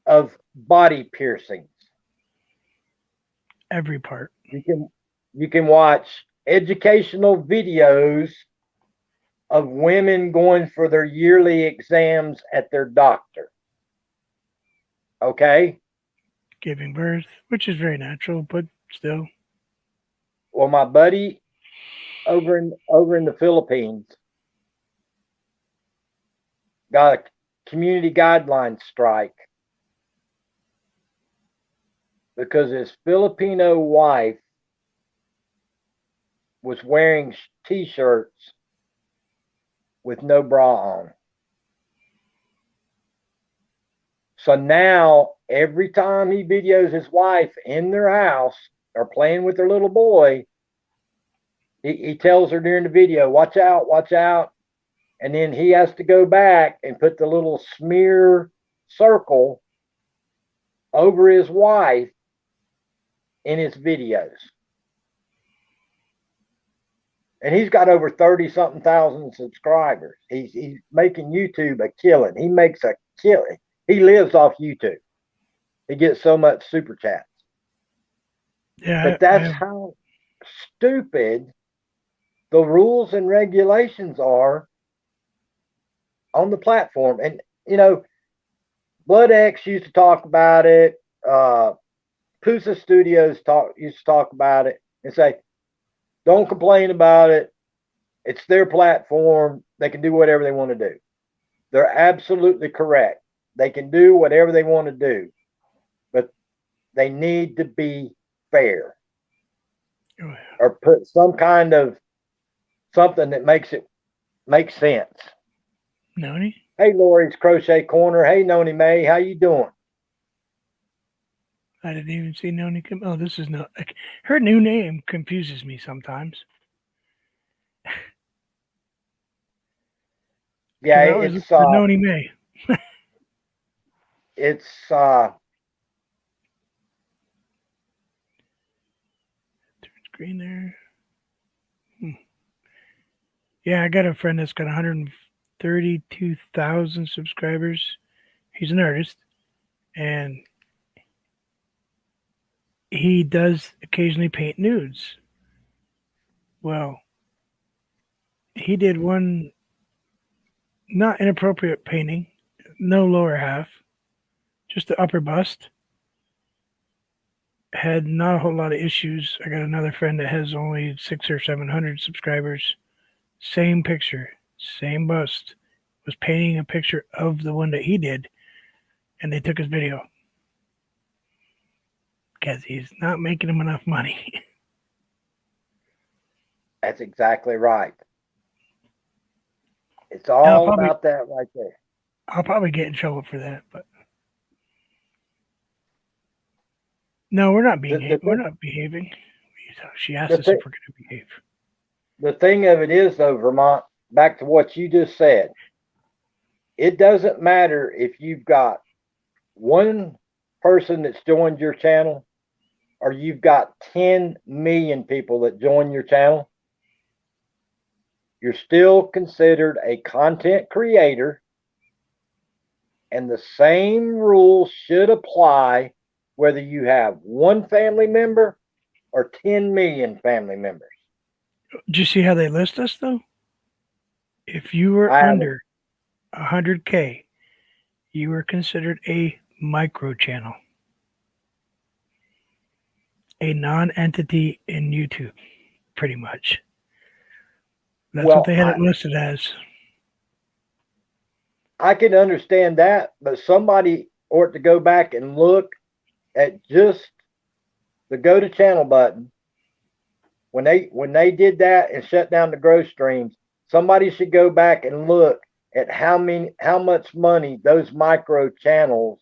of body piercings. Every part. You can watch educational videos of women going for their yearly exams at their doctor. Okay? Giving birth, which is very natural, but still. Well, my buddy over in the Philippines got a community guideline strike because his Filipino wife was wearing t-shirts with no bra on. So now every time he videos his wife in their house or playing with their little boy, he tells her during the video, watch out, watch out. And then he has to go back and put the little smear circle over his wife in his videos. And he's got over 30-something thousand subscribers. He's making YouTube a killing. He makes a killing. He lives off YouTube. He gets so much super chats. Yeah, But that's how stupid the rules and regulations are on the platform. And Blood X used to talk about it. Pusa Studios used to talk about it and say, "Don't complain about it. It's their platform. They can do whatever they want to do." They're absolutely correct. They can do whatever they want to do, but they need to be fair or put some kind of something that makes it make sense. Noni? Hey, Lori's Crochet Corner. Hey, Noni May. How you doing? I didn't even see Noni come. Oh, this is not. Her new name confuses me sometimes. Yeah, I always look for Noni May. It's Screen there. Yeah, I got a friend that's got 132,000 subscribers. He's an artist, and he does occasionally paint nudes. Well, he did one not inappropriate painting, no lower half, just the upper bust. Had not a whole lot of issues. I got another friend that has only 600 or 700 subscribers. Same picture, same bust. Was painting a picture of the one that he did, and they took his video because he's not making him enough money. That's exactly right. It's all about that right there. I'll probably get in trouble for that, but no, we're not being. We're not behaving. She asked us if we're going to behave. The thing of it is, though, Vermont, back to what you just said, it doesn't matter if you've got one person that's joined your channel or you've got 10 million people that join your channel. You're still considered a content creator, and the same rules should apply whether you have one family member or 10 million family members. Do you see how they list us, though? If you were under 100K, you were considered a micro channel, a non-entity in YouTube, pretty much. That's what they had it listed as. I can understand that, but somebody ought to go back and look at just the go to channel button. When they did that and shut down the growth streams, somebody should go back and look at how much money those micro channels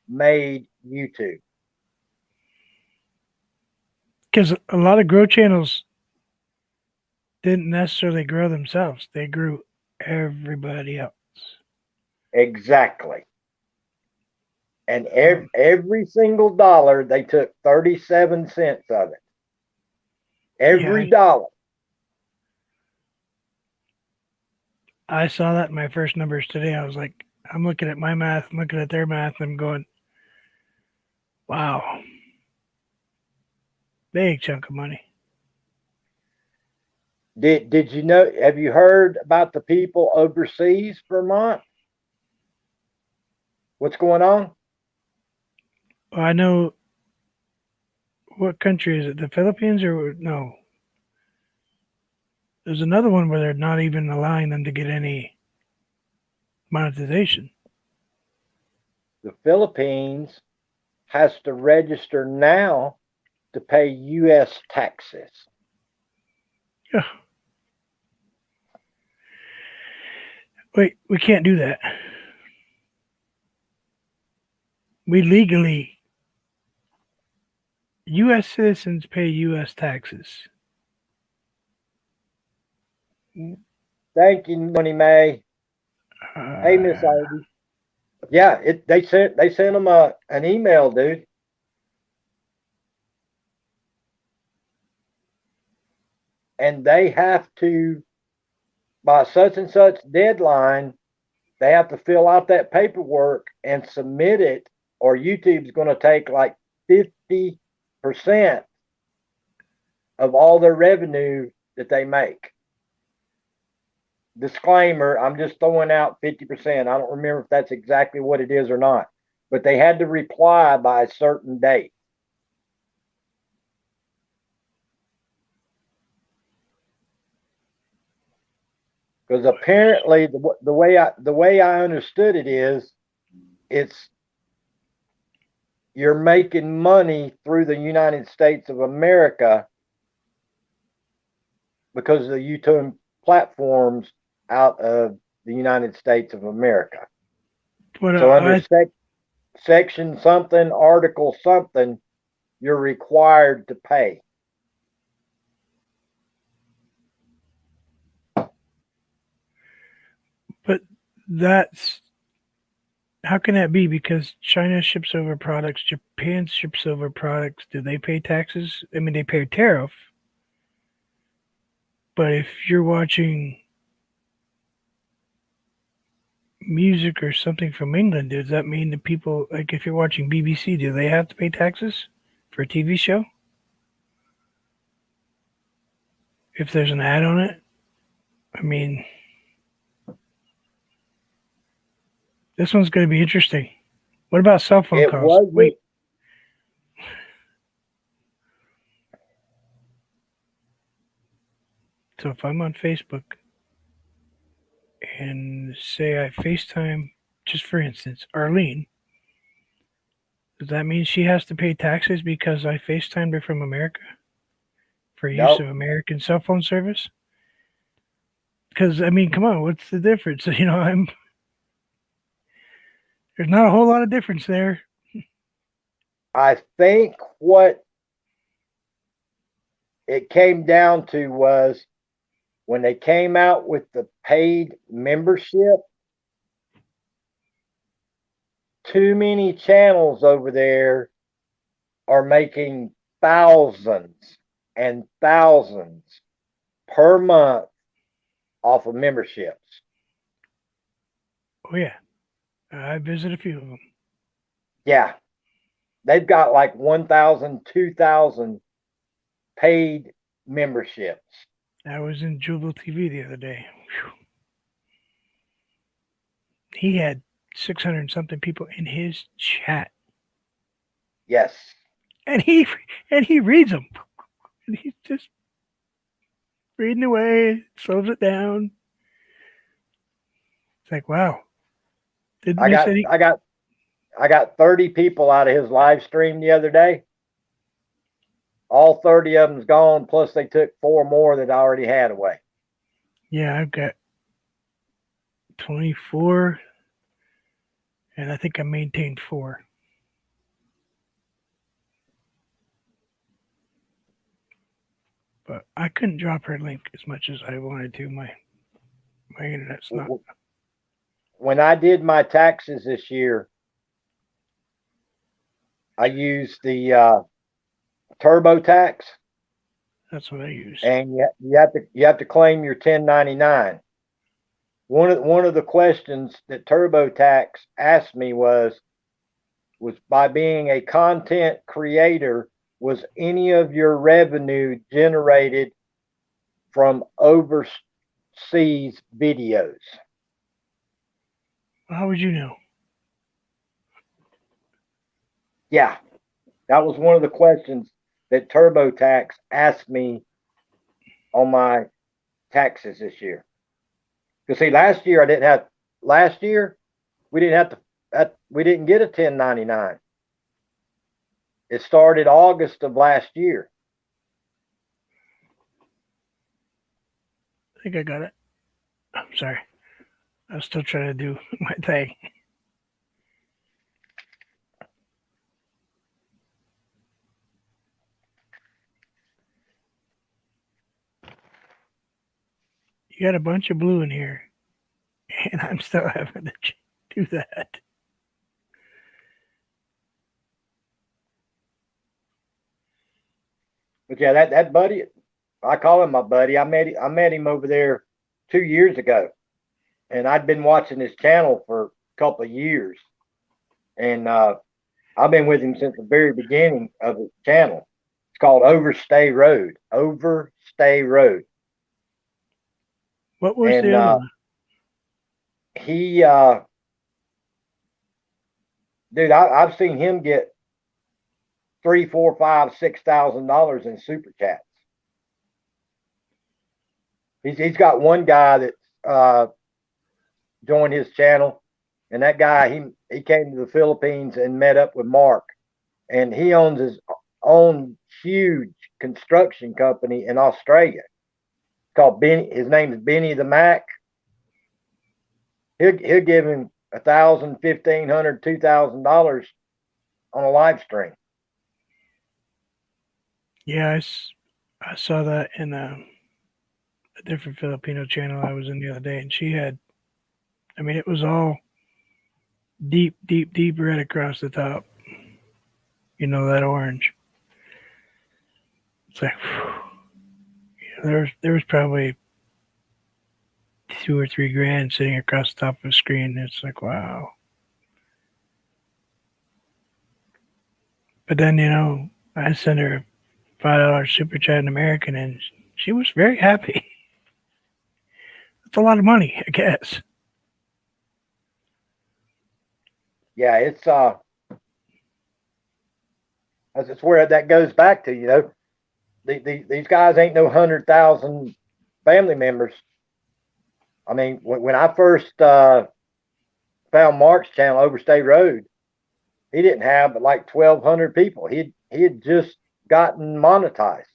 made YouTube. Because a lot of grow channels didn't necessarily grow themselves; they grew everybody else. Exactly. And every single dollar, they took 37 cents of it. Every dollar. I saw that in my first numbers today. I was like, I'm looking at my math, I'm looking at their math, and I'm going, wow. Big chunk of money. Did you know, have you heard about the people overseas, Vermont? What's going on? Well, I know. What country is it? The Philippines or no? There's another one where they're not even allowing them to get any monetization. The Philippines has to register now to pay U.S. taxes. Yeah. Wait, we can't do that. We legally, U.S. citizens pay U.S. taxes. Thank you, Money May. Hey, Miss Ivy. Yeah, they sent them an email, dude. And they have to, by such and such deadline, they have to fill out that paperwork and submit it, or YouTube's going to take like 50% of all their revenue that they make. Disclaimer, I'm just throwing out 50%. I don't remember if that's exactly what it is or not, but they had to reply by a certain date. Because apparently the way I understood it is, it's you're making money through the United States of America because of the YouTube platforms out of the United States of America. But So under section something, article something, you're required to pay. But that's how can that be? Because China ships over products, Japan ships over products. Do they pay taxes? I mean, they pay a tariff. But if you're watching music or something from England, does that mean the people, like if you're watching BBC, do they have to pay taxes for a TV show? If there's an ad on it? I mean, this one's going to be interesting. What about cell phone calls? Wait. So if I'm on Facebook and say I FaceTime, just for instance, Arlene, does that mean she has to pay taxes because I FaceTimed her from America for use of American cell phone service? Because, I mean, come on, what's the difference? You know, there's not a whole lot of difference there. I think what it came down to was when they came out with the paid membership, too many channels over there are making thousands and thousands per month off of memberships. Oh, yeah. I visit a few of them. Yeah. They've got like 1,000, 2,000 paid memberships. I was in Jubal TV the other day. Whew. He had 600 and something people in his chat. Yes. And he reads them. And he's just reading away, slows it down. It's like, wow. I got 30 people out of his live stream the other day. All 30 of them's gone, plus they took 4 more that I already had away. Yeah, I've got 24, and I think I maintained 4. But I couldn't drop her link as much as I wanted to. My internet's not. When I did my taxes this year, I used the TurboTax. That's what I use. And you have to claim your 1099. One of the questions that TurboTax asked me was by being a content creator, was any of your revenue generated from overseas videos? How would you know? Yeah, that was one of the questions that TurboTax asked me on my taxes this year. Because see, last year we didn't get a 1099. It started August of last year. I think I got it. I'm sorry. I was still trying to do my thing. You got a bunch of blue in here, and I'm still having to do that. But yeah, that buddy, I call him my buddy. I met him over there 2 years ago, and I'd been watching his channel for a couple of years, and I've been with him since the very beginning of his channel. It's called Overstay Road. Overstay Road. What was And the other one? he, dude, I've seen him get $3, $4, $5, $6,000 in super chats. He's got one guy that joined his channel, and that guy he came to the Philippines and met up with Mark, and he owns his own huge construction company in Australia. It's called Benny. His name is Benny the Mac. He'll give him $1,000, $1,500, $2,000 on a live stream. Yeah, I saw that in a different Filipino channel I was in the other day, and she had, I mean, it was all deep, deep, deep red across the top. You know, that orange. It's like, there was probably 2 or 3 grand sitting across the top of the screen. It's like, wow. But then, I sent her a $5 super chat in American, and she was very happy. That's a lot of money, I guess. Yeah, that's where that goes back to. These guys ain't no 100,000 family members. I mean, when I first found Mark's channel, Overstay Road, he didn't have but like 1,200 people. He had just gotten monetized,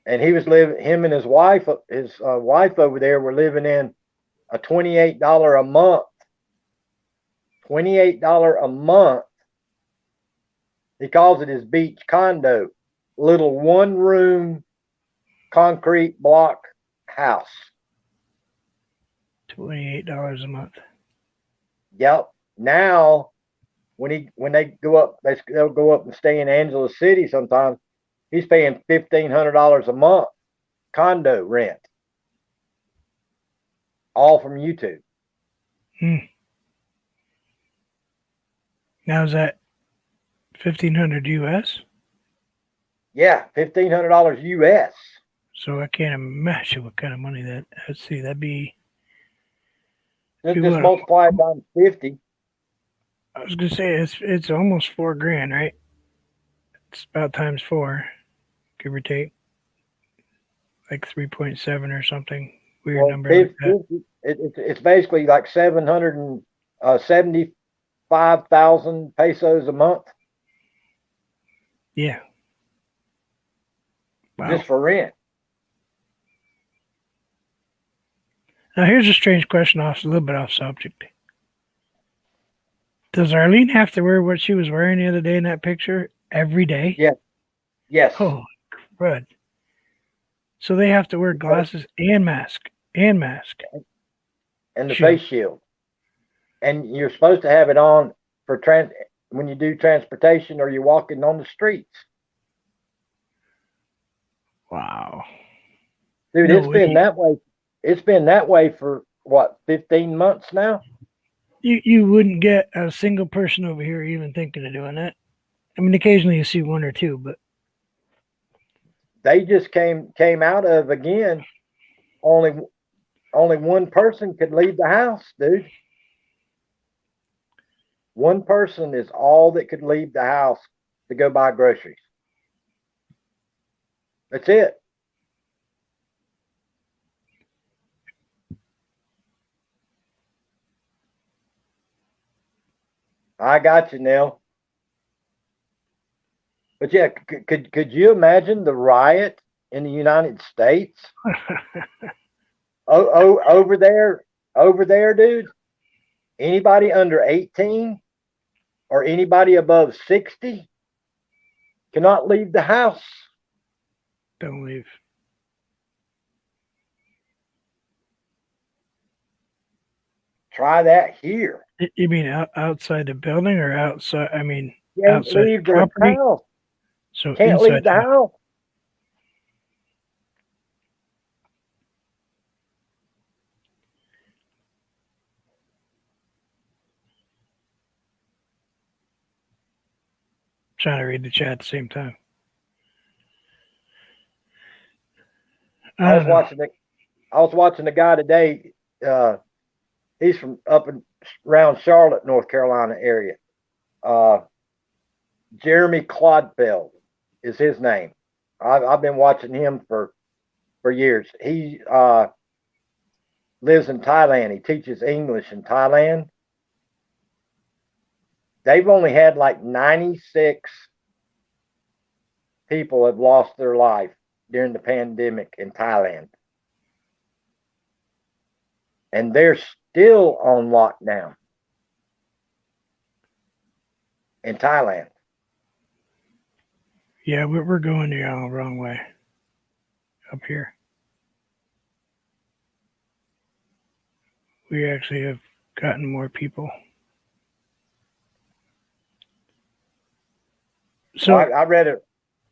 and he was living. Him and his wife over there were living in a $28 a month. $28 a month. He calls it his beach condo, little 1-room concrete block house. $28 a month. Yep. Now, when they go up, they'll go up and stay in Angeles City sometimes. He's paying $1,500 a month condo rent, all from YouTube. Now is that $1,500 US? Yeah, $1,500 US. So I can't imagine what kind of money that. Let's see, that'd be. Just multiply it times 50. I was gonna say it's almost 4 grand, right? It's about times 4, give or take, like 3.7 or something weird number like that. It's basically like 775,000 pesos a month. Yeah. Wow. Just for rent. Now here's a strange question, a little bit off subject. Does Arlene have to wear what she was wearing the other day in that picture every day? Yeah. Yes. Oh, crud. So they have to wear glasses and mask. And the face shield. And you're supposed to have it on for when you do transportation or you're walking on the streets. Wow. Dude, it's been that way. It's been that way for what, 15 months now? You wouldn't get a single person over here even thinking of doing that. I mean, occasionally you see 1 or 2, but they just came out of, again, only one person could leave the house, dude. One person is all that could leave the house to go buy groceries. That's it. I got you, Neil. But yeah, could you imagine the riot in the United States? Over there, dude. Anybody under 18 or anybody above 60 cannot leave the house. Don't leave. Try that here. You mean outside the building or outside? I mean, can't outside leave the property. House. So can't leave the house. Trying to read the chat at the same time. I I was don't know. watching the I was watching the guy today. He's from up and around Charlotte, North Carolina area. Uh, Jeremy Clodfeld is his name. I've been watching him for years. He lives in Thailand. He teaches English in Thailand. They've only had like 96 people have lost their life during the pandemic in Thailand. And they're still on lockdown in Thailand. Yeah, we're going the wrong way up here. We actually have gotten more people. So I read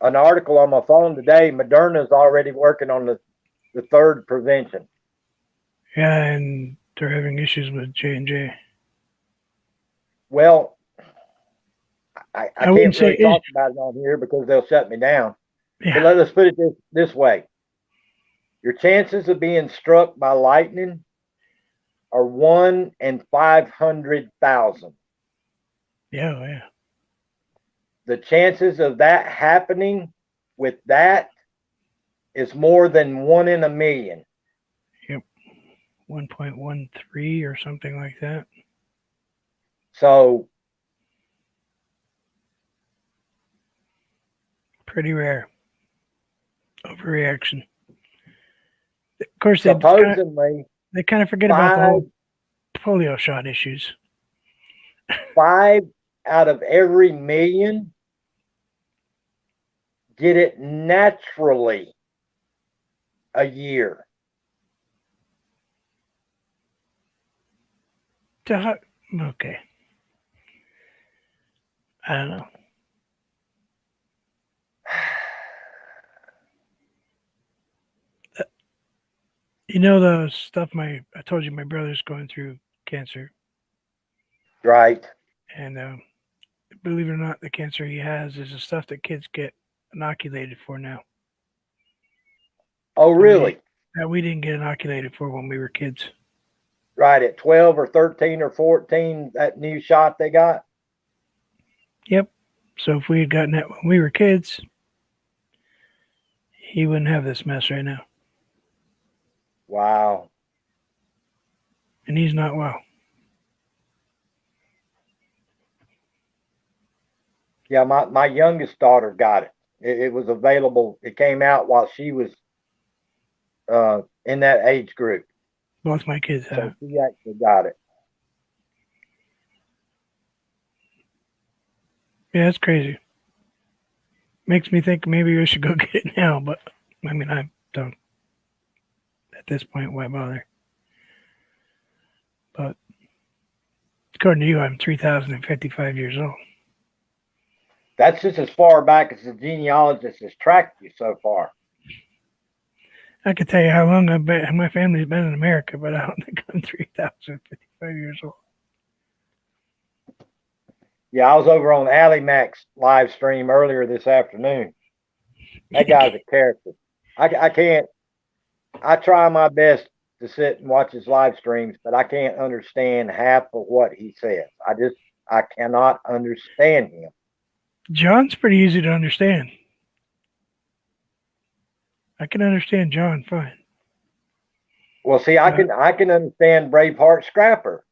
an article on my phone today. Moderna's already working on the third prevention. yeah, and they're having issues with J&J. Well, I I wouldn't can't say really talk about it on here because they'll shut me down. yeah. But let's put it this way. Your chances of being struck by lightning are 1 in 500,000. Yeah, oh, yeah. The chances of that happening with that is more than 1 in a million. Yep. 1.13 or something like that. So Pretty rare. Overreaction. Of course, supposedly they kind of forget about the five, whole polio shot issues. 5 out of every million get it naturally a year. Okay. I don't know. You know the stuff I told you my brother's going through cancer, Right. and believe it or not, the cancer he has is the stuff that kids get inoculated for now. Oh, really? That we didn't get inoculated for when we were kids. Right, at 12 or 13 or 14, that new shot they got? Yep. So if we had gotten that when we were kids, he wouldn't have this mess right now. Wow. And he's not well. Yeah, my youngest daughter got it. It was available. It came out while she was in that age group. Both my kids have. So she actually got it. Yeah, it's crazy. Makes me think maybe we should go get it now, but I mean, I don't. At this point, why bother? But according to you, I'm 3,055 years old. That's just as far back as the genealogist has tracked you so far. I could tell you how long my family's been in America, but I don't think I'm 3,055 years old. Yeah, I was over on Allie Mac's live stream earlier this afternoon. That guy's a character. I can't. I try my best to sit and watch his live streams, but I can't understand half of what he says. I cannot understand him. John's pretty easy to understand. I can understand John fine. Well, see, I can understand Braveheart Scrapper,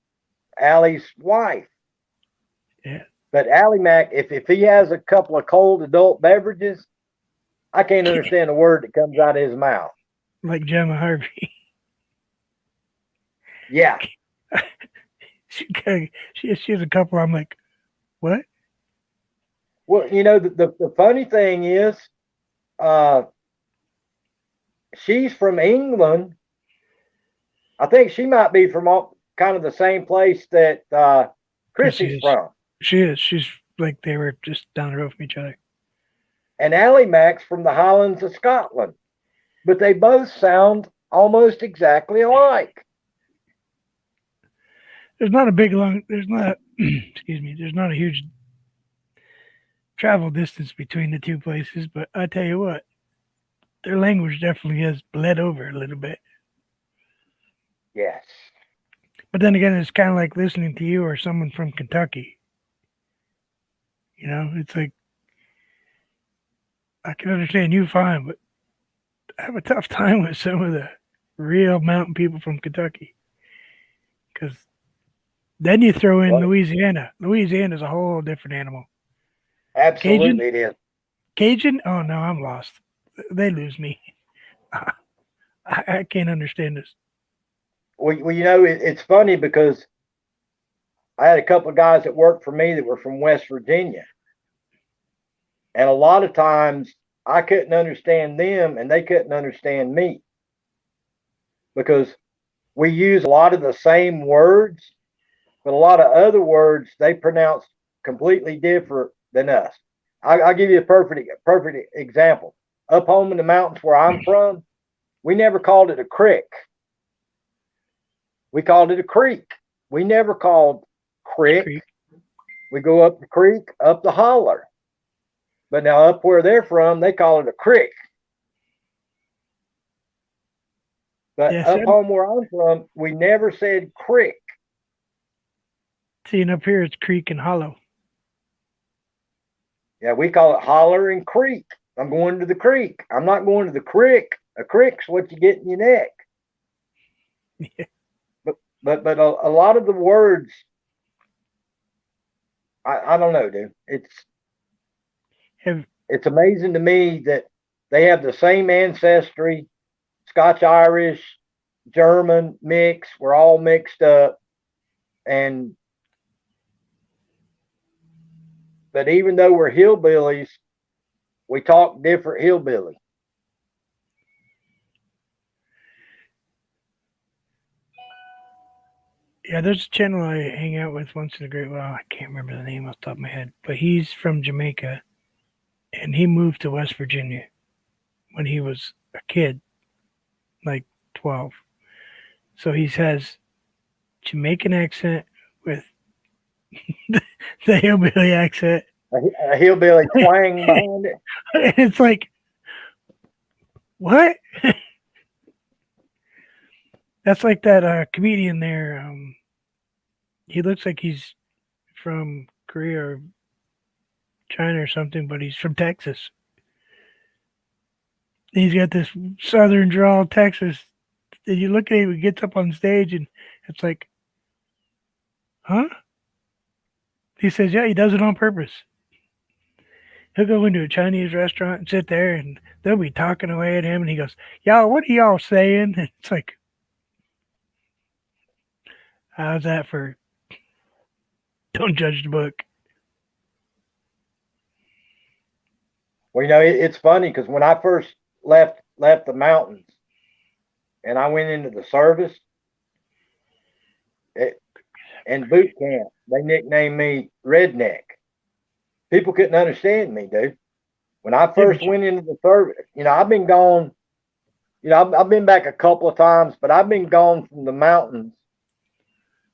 Allie's wife. Yeah. But Allie Mac, if he has a couple of cold adult beverages, I can't understand a word that comes out of his mouth. Like Gemma Harvey. Yeah. she has a couple. I'm like, what? Well, you know, the funny thing is, she's from England. I think she might be from kind of the same place that Chrissy's from. She is. She's like they were just down the road from each other. And Allie Mac's from the Highlands of Scotland. But they both sound almost exactly alike. There's not a huge travel distance between the two places, but I tell you what, their language definitely has bled over a little bit. Yes. But then again, it's kind of like listening to you or someone from Kentucky. You know, it's like I can understand you fine, but I have a tough time with some of the real mountain people from Kentucky. Because then you throw in Well, Louisiana. Louisiana's a whole different animal. Cajun? absolutely it is. Cajun? Oh no, I'm lost. They lose me. I can't understand this. Well, it's funny because I had a couple of guys that worked for me that were from West Virginia. And a lot of times I couldn't understand them and they couldn't understand me because we use a lot of the same words, but a lot of other words they pronounce completely different than us. I'll give you a perfect example. Up home in the mountains where I'm from, we never called it a creek. We called it a creek. We never called creek. Creek. We go up the creek, up the holler. But now up where they're from, they call it a creek. But Yes, up home where I'm from, we never said creek. seeing up here it's creek and hollow. Yeah, we call it holler and creek. I'm going to the creek. I'm not going to the creek. A creek's what you get in your neck. Yeah. But a lot of the words, I don't know, dude. It's amazing to me that they have the same ancestry, Scotch Irish, German mix. We're all mixed up, but even though we're hillbillies, we talk different hillbilly. Yeah, there's a channel I hang out with once in a great while. I can't remember the name off the top of my head, but he's from Jamaica, and he moved to West Virginia when he was a kid, like 12. So he has Jamaican accent with the hillbilly accent. A hillbilly twang behind it. It's like, what? That's like that comedian there. He looks like he's from Korea or China or something, but he's from Texas. He's got this southern drawl, Texas. And you look at him, he gets up on stage, and it's like, huh? He says, yeah, he does it on purpose. He'll go into a Chinese restaurant and sit there, and they'll be talking away at him, and he goes, y'all, what are y'all saying? And it's like, how's that for don't judge the book? Well, it's funny because when I first left the mountains and I went into the service, in boot camp, they nicknamed me Redneck. People couldn't understand me, dude. When I first went into the service, I've been gone. I've been back a couple of times, but I've been gone from the mountains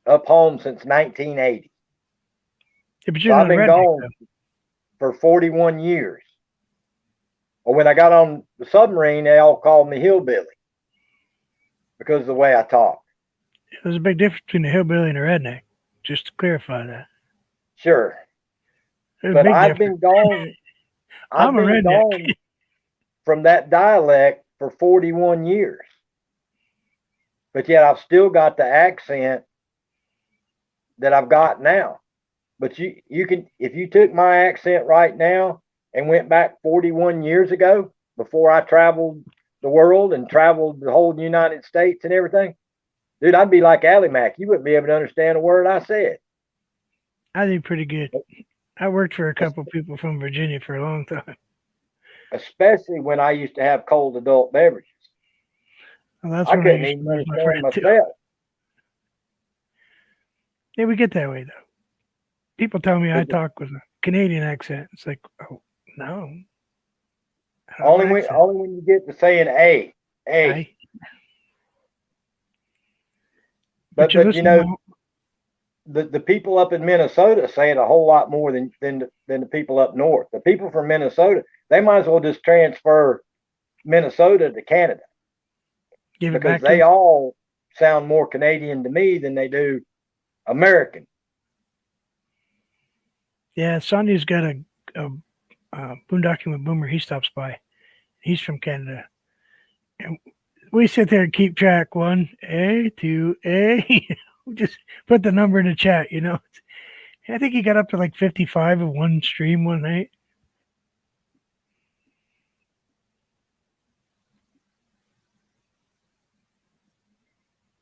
up home since 1980. Yeah, but so I've been gone for 41 years. Well, when I got on the submarine, they all called me hillbilly because of the way I talk. There's a big difference between a hillbilly and a redneck, just to clarify that. Sure. But I've been gone. I'm a redneck. Gone from that dialect for 41 years. But yet I've still got the accent that I've got now. But you can, if you took my accent right now and went back 41 years ago, before I traveled the world and traveled the whole United States and everything, dude, I'd be like Ally Mac. You wouldn't be able to understand a word I said. I did pretty good. I worked for a couple of people from Virginia for a long time. Especially when I used to have cold adult beverages. Well, that's I couldn't even understand myself. Too. Yeah, we get that way, though. People tell me I talk with a Canadian accent. It's like, oh, no. Only when you get to saying A. But the people up in Minnesota say it a whole lot more than the people up north. The people from Minnesota, they might as well just transfer Minnesota to Canada. Give it Because back to they them. all sound more Canadian to me than they do American. Yeah, Sonny's got a boondocking with Boomer. He stops by. He's from Canada. And we sit there and keep track. 1A, 2A. We just put the number in the chat, you know. I think he got up to like 55 in one stream one night.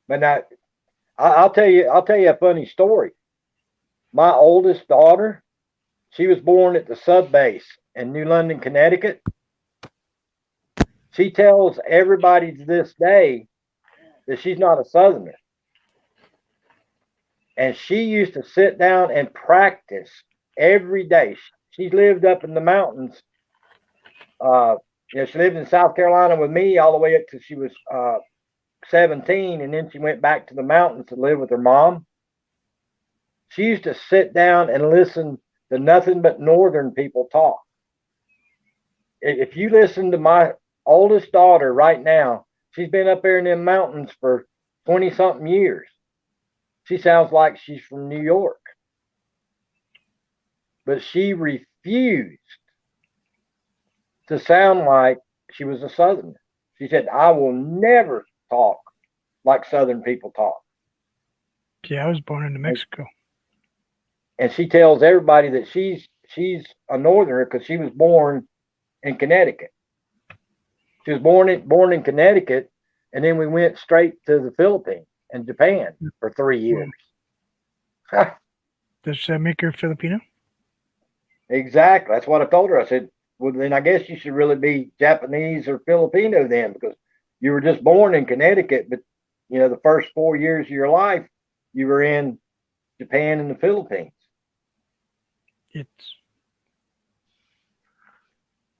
But now, I'll tell you a funny story. My oldest daughter, she was born at the sub base in New London, Connecticut. She tells everybody to this day that she's not a Southerner. And she used to sit down and practice every day. She lived up in the mountains. She lived in South Carolina with me all the way up till she was 17, and then she went back to the mountains to live with her mom. She used to sit down and listen to nothing but Northern people talk. If you listen to my oldest daughter right now, she's been up there in them mountains for 20-something years. She sounds like she's from New York. But she refused to sound like she was a Southerner. She said, I will never talk like Southern people talk. Yeah, I was born in New Mexico. And she tells everybody that she's a Northerner because she was born in Connecticut. She was born in Connecticut, and then we went straight to the Philippines and Japan for 3 years. Does that make her Filipino? Exactly. That's what I told her. I said, well, then I guess you should really be Japanese or Filipino then, because you were just born in Connecticut, but the first 4 years of your life, you were in Japan and the Philippines.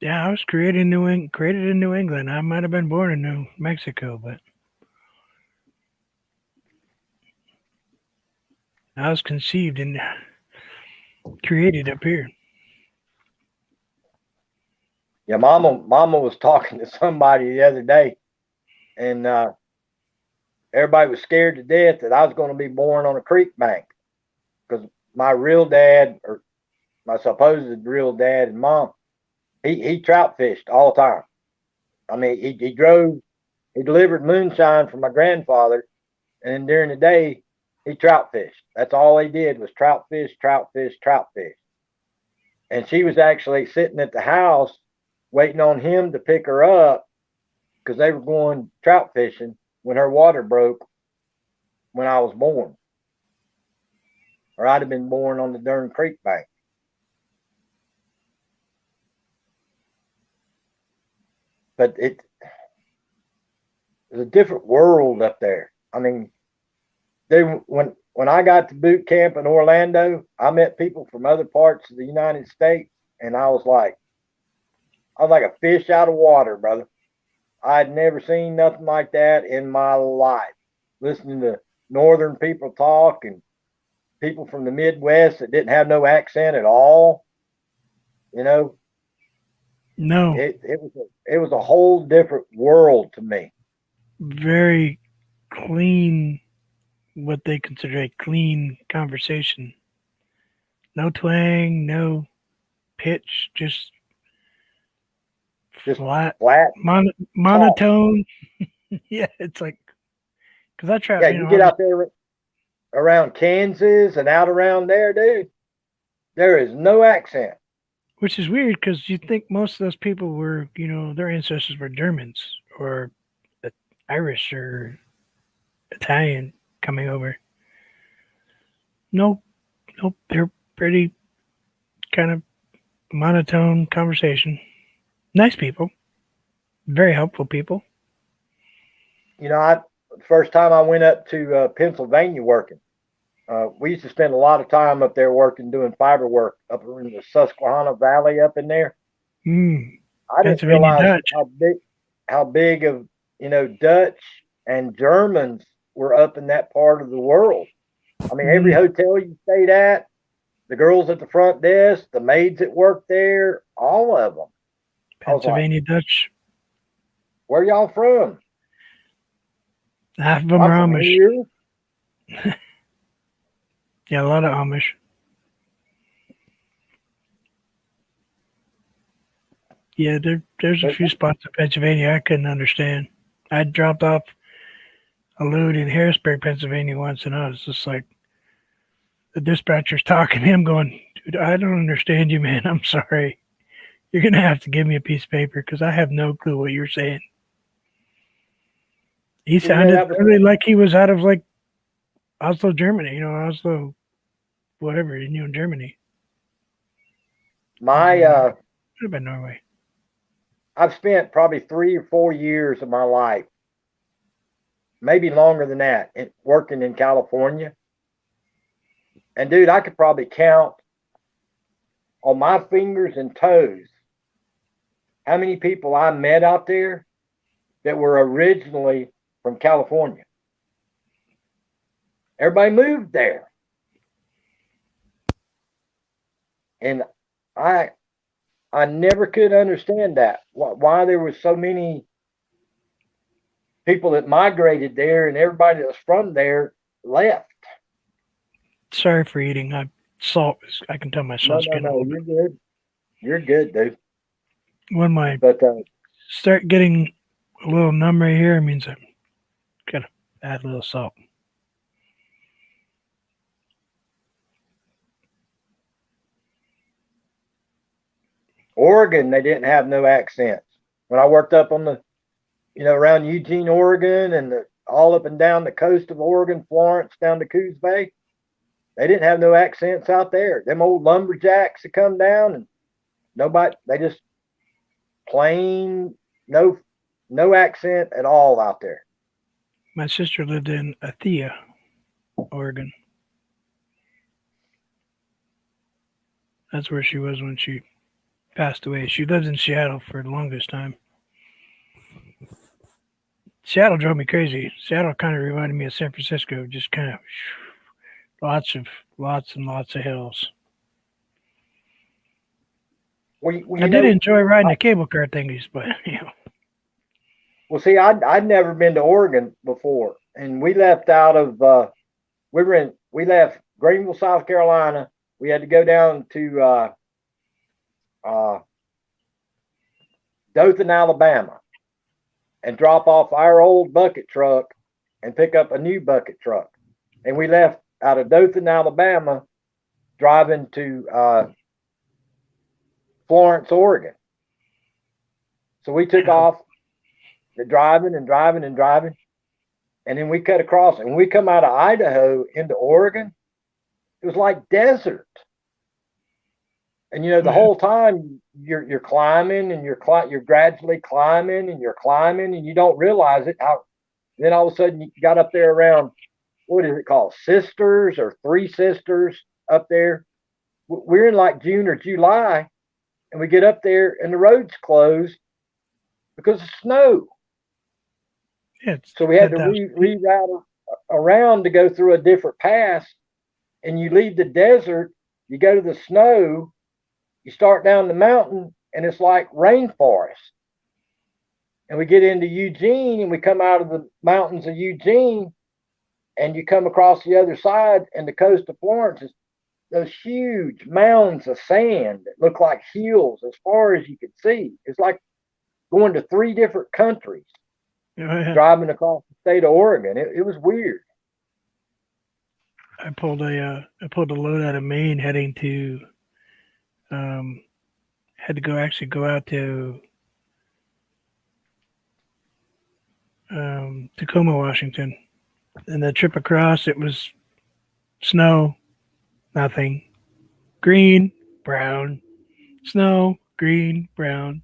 I was created in New England. I might have been born in New Mexico, but I was conceived and created up here. Yeah, Mama was talking to somebody the other day, and everybody was scared to death that I was going to be born on a creek bank, because my real dad, or my supposed real dad and mom, he trout fished all the time. I mean, he delivered moonshine for my grandfather, and then during the day he trout fished. That's all he did was trout fish, trout fish, trout fish. And she was actually sitting at the house waiting on him to pick her up because they were going trout fishing when her water broke when I was born. Or I'd have been born on the Dern Creek bank. But it was a different world up there. I mean, when I got to boot camp in Orlando, I met people from other parts of the United States, and I was like a fish out of water, brother. I'd never seen nothing like that in my life. Listening to Northern people talk and people from the Midwest that didn't have no accent at all, No. It was a whole different world to me. Very clean, what they consider a clean conversation. No twang, no pitch, just flat, monotone. Yeah, it's like, because I try. Yeah, you get out there around Kansas and out around there, dude. There is no accent. Which is weird because you think most of those people were, their ancestors were Germans or Irish or Italian coming over. Nope. They're pretty kind of monotone conversation. Nice people. Very helpful people. The first time I went up to Pennsylvania working, we used to spend a lot of time up there working, doing fiber work up in the Susquehanna Valley up in there. I didn't realize how big of, Dutch and Germans were up in that part of the world. I mean, every hotel you stayed at, the girls at the front desk, the maids that worked there, all of them. Pennsylvania Dutch. Where y'all from? Half of them I'm are from Amish. here. Yeah, a lot of Amish. Yeah, there's a But few spots in Pennsylvania I couldn't understand. I dropped off a load in Harrisburg, Pennsylvania once, and I was just like, the dispatcher's talking to him, going, "Dude, I don't understand you, man. I'm sorry. You're gonna have to give me a piece of paper because I have no clue what you're saying." He you know sounded that was literally like he was out of like Oslo, Germany. Oslo, whatever, Germany. my. Could have been Norway. I've spent probably 3 or 4 years of my life, maybe longer than that, working in California. And dude, I could probably count on my fingers and toes how many people I met out there that were originally from California. Everybody moved there. And I I never could understand that. Why there was so many people that migrated there and everybody that was from there left. Sorry for eating. I can tell my No, salt's no, getting a no. little bit. You're good. You're good, dude. When my But start getting a little numb right here, it means I gotta add a little salt. Oregon, they didn't have no accents. When I worked up on around Eugene, Oregon, and all up and down the coast of Oregon, Florence, down to Coos Bay, they didn't have no accents out there. Them old lumberjacks that come down and nobody, they just plain no accent at all out there. My sister lived in Athea, Oregon. That's where she was when she passed away. She lived in Seattle for the longest time. Seattle drove me crazy. Seattle kind of reminded me of San Francisco, just kind of lots and lots of hills. Well, I did enjoy riding the cable car thingies, but well, see, I'd never been to Oregon before, and we left out of we left Greenville, South Carolina. We had to go down to uh, Dothan, Alabama, and drop off our old bucket truck and pick up a new bucket truck. And we left out of Dothan, Alabama, driving to Florence, Oregon. So we took off the driving and driving and driving, and then we cut across. And when we come out of Idaho into Oregon, it was like desert. And the whole time you're climbing and you're gradually climbing and you're climbing and you don't realize it. Then all of a sudden you got up there around, what is it called, Sisters or Three Sisters up there. We're in like June or July, and we get up there and the road's closed because of snow. yeah, it's So we had to 10,000. reroute around to go through a different pass. And you leave the desert, you go to the snow, you start down the mountain, and it's like rainforest. And we get into Eugene, and we come out of the mountains of Eugene, and you come across the other side, and the coast of Florence is those huge mounds of sand that look like hills as far as you could see. It's like going to 3 different countries, driving across the state of Oregon. It was weird. I pulled a load out of Maine heading to had to go out to Tacoma, Washington, and the trip across it was snow, nothing, green, brown, snow, green, brown,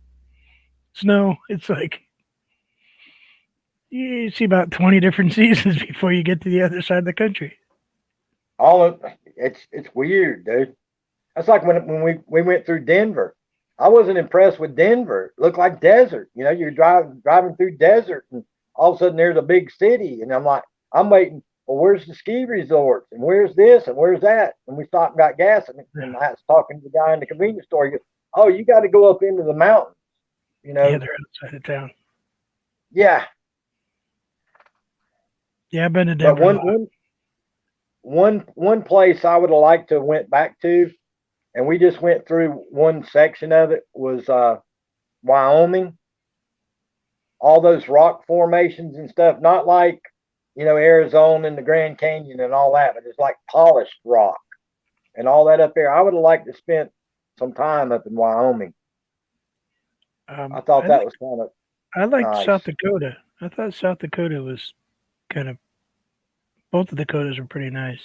snow. It's like you see about 20 different seasons before you get to the other side of the country. It's weird, dude. That's like when we went through Denver. I wasn't impressed with Denver. It looked like desert. You're driving through desert, and all of a sudden there's a big city, and I'm waiting. Well, where's the ski resorts, and where's this, and where's that? And we stopped and got gas, and I was talking to the guy in the convenience store. He goes, "Oh, you got to go up into the mountains." Yeah, they're outside of town. Yeah, Yeah, I've been to but Denver a lot. one place I would have liked to have went back to, and we just went through one section of it, was Wyoming. All those rock formations and stuff, not like Arizona and the Grand Canyon and all that, but it's like polished rock and all that up there. I would have liked to spend some time up in Wyoming. I thought I that think was kind of I liked South nice. Dakota. I thought South Dakota was kind of both of the Dakotas were pretty nice.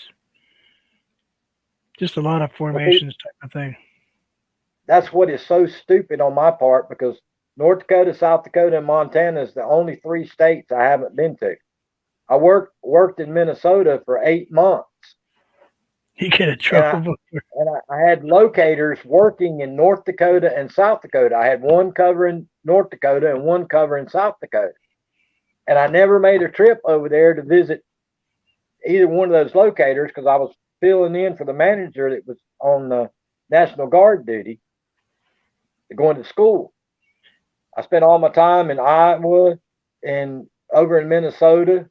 Just a lot of But see, formations type of thing. that's what is so stupid on my part, because North Dakota, South Dakota, and Montana is the only three states I haven't been to. I worked in Minnesota for 8 months, You get a and drove I over. and I had locators working in North Dakota and South Dakota. I had one covering North Dakota and one covering South Dakota, and I never made a trip over there to visit either one of those locators because I was filling in for the manager that was on the National Guard duty, going to school. I spent all my time in Iowa and over in Minnesota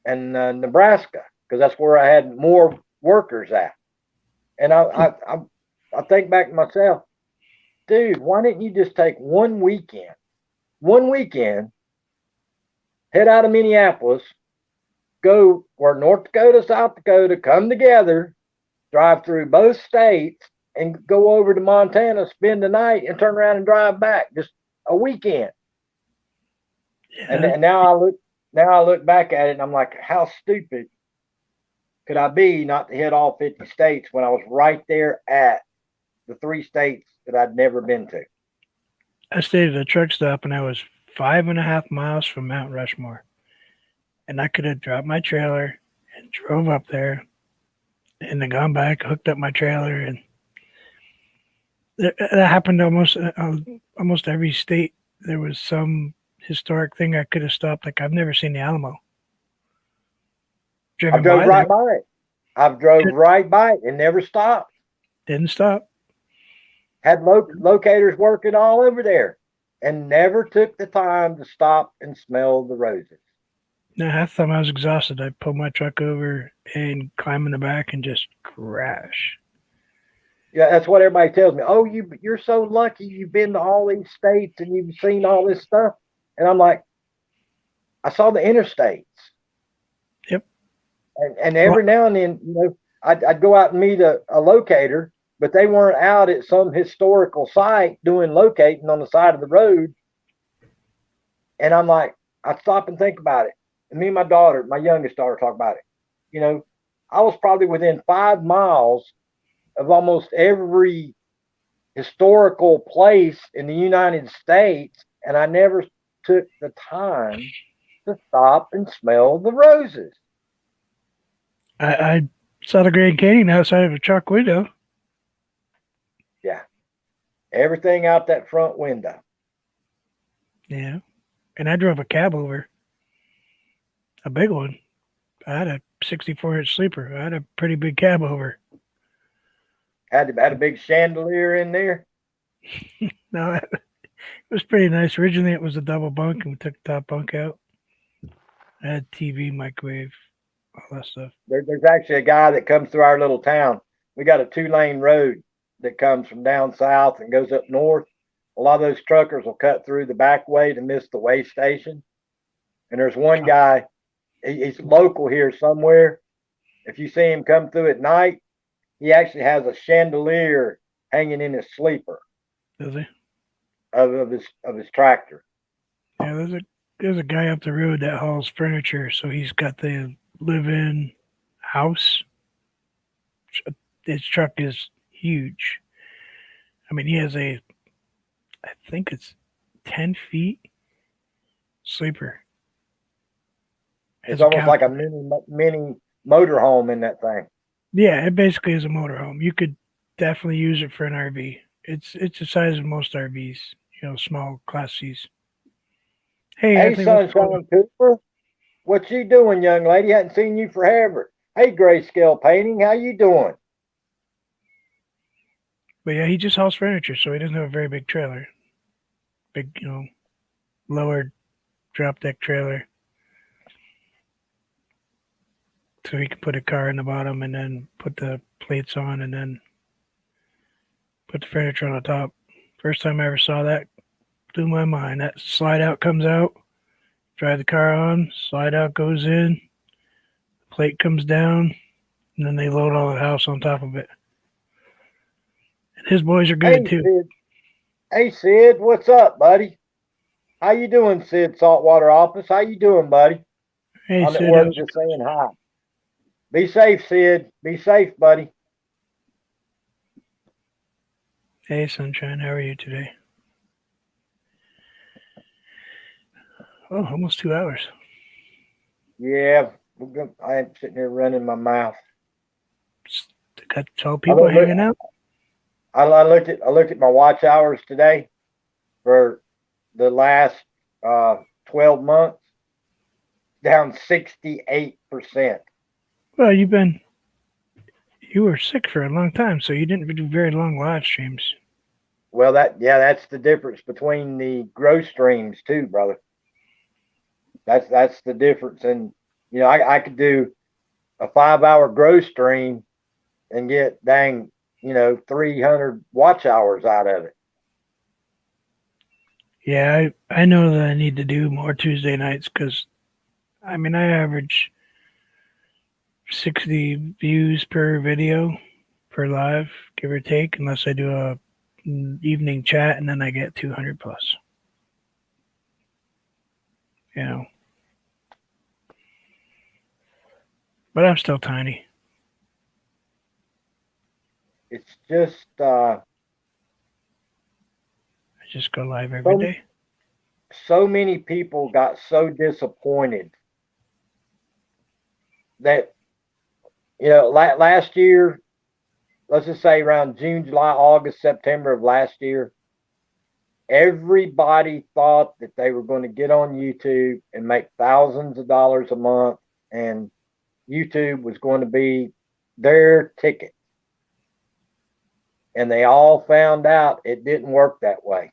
and Nebraska, because that's where I had more workers at. And I think back to myself, dude, why didn't you just take one weekend, head out of Minneapolis, go where North Dakota, South Dakota come together, drive through both states, and go over to Montana, spend the night, and turn around and drive back, just a weekend. And, Yeah, and now I look back at it and I'm like, how stupid could I be not to hit all 50 states when I was right there at the three states that I'd never been to? I stayed at a truck stop and I was 5.5 miles from Mount Rushmore, and I could have dropped my trailer and drove up there, and then gone back, hooked up my trailer, and that happened almost every state. There was some historic thing I could have stopped. Like I've never seen the Alamo. I Driven drove by right there, by it. I drove right by it and never stopped. didn't stop. Had locators working all over there and never took the time to stop and smell the roses. Now half the time I was exhausted. I'd pull my truck over and climb in the back and just crash. Yeah, that's what everybody tells me. Oh, you're so lucky. You've been to all these states and you've seen all this stuff. And I'm like, I saw the interstates, Yep. and Well, every now and then, I'd go out and meet a locator, but they weren't out at some historical site doing locating on the side of the road. And I'm like, I stop and think about it. And me and my daughter, my youngest daughter, talk about it. You know, I was probably within 5 miles of almost every historical place in the United States, and I never took the time to stop and smell the roses. I saw the Grand Canyon outside of a truck window. Yeah, everything out that front window. Yeah. And I drove a cab over, a big one. I had a 64-inch sleeper. I had a pretty big cab over. Had a big chandelier in there. No, it was pretty nice. Originally, it was a double bunk, and we took the top bunk out. I had TV, microwave, all that stuff. There's actually a guy that comes through our little town. We got a 2-lane road that comes from down south and goes up north. A lot of those truckers will cut through the back way to miss the way station. And there's one guy, he's local here somewhere. If you see him come through at night, he actually has a chandelier hanging in his sleeper Does he? of his tractor. Yeah, there's a guy up the road that hauls furniture, so he's got the live-in house. His truck is huge. I mean, he has I think it's 10 feet sleeper. It's Has a almost couch. like a mini motorhome in that thing. Yeah, it basically is a motorhome. You could definitely use it for an RV. It's the size of most RVs, small class C's. Hey, Hey, Anthony, what's going on? Sunshine Cooper, what you doing, young lady? Hadn't seen you forever. Hey, Grayscale Painting, how you doing? But yeah, he just hauls furniture, so he doesn't have a very big trailer. Big, lower drop deck trailer. So he could put a car in the bottom and then put the plates on and then put the furniture on the top. First time I ever saw that, blew my mind. That slide out comes out, drive the car on, slide out goes in, plate comes down, and then they load all the house on top of it. And his boys are good too. Sid. Hey, Sid, what's up, buddy? How you doing, Sid? Saltwater Office. How you doing, buddy? Hey, I'm Sid, at work just saying hi. Be safe, Sid. Be safe, buddy. Hey, Sunshine, how are you today? Oh, almost 2 hours. Yeah, I am sitting here running my mouth. Got 12 people hanging out. I looked at my watch hours today for the last 12 months, down 68%. Well, you were sick for a long time, so you didn't do very long live streams. Well, that's the difference between the grow streams too, brother. That's the difference. And I could do a 5-hour grow stream and get 300 watch hours out of it. Yeah, I know that I need to do more Tuesday nights because, I average 60 views per video per live, give or take, unless I do a evening chat and then I get 200 plus. But I'm still tiny. It's just I just go live every day. So many people got so disappointed that last year, let's just say around June, July, August, September of last year, everybody thought that they were going to get on YouTube and make thousands of dollars a month, and YouTube was going to be their ticket. And they all found out it didn't work that way.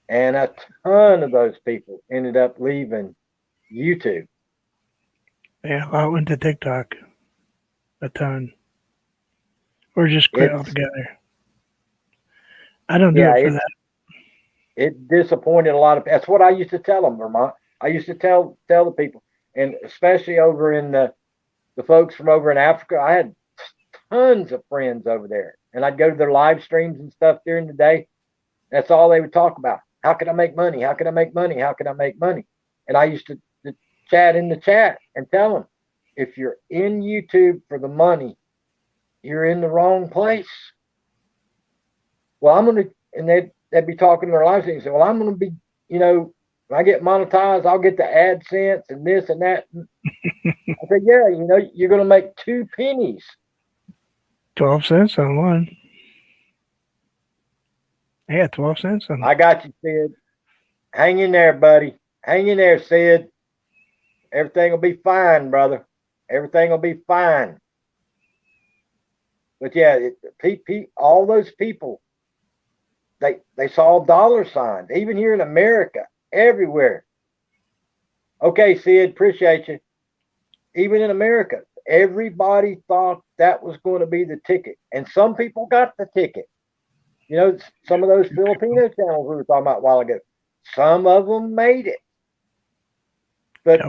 And a ton of those people ended up leaving YouTube. Yeah, I went to TikTok. A ton. Or just quit altogether. I don't do it for that. It disappointed a lot of. That's what I used to tell them, Vermont. I used to tell the people, and especially over in the folks from over in Africa. I had tons of friends over there, and I'd go to their live streams and stuff during the day. That's all they would talk about. How can I make money? How can I make money? How can I make money? And I used to chat in the chat and tell them, if you're in YouTube for the money, you're in the wrong place. Well, and they'd be talking to their lives and say, well, I'm going to be, when I get monetized, I'll get the AdSense and this and that. I said, yeah, you're going to make 2 pennies. 12 cents on one. Yeah, 12 cents on. I got you, Sid. Hang in there, buddy. Hang in there, Sid. Everything will be fine, brother. Everything will be fine. But yeah, all those people, they saw dollar signs, even here in America, everywhere. Okay, Sid, appreciate you. Even in America, everybody thought that was going to be the ticket. And some people got the ticket. Some of those Filipino channels we were talking about a while ago, some of them made it. But,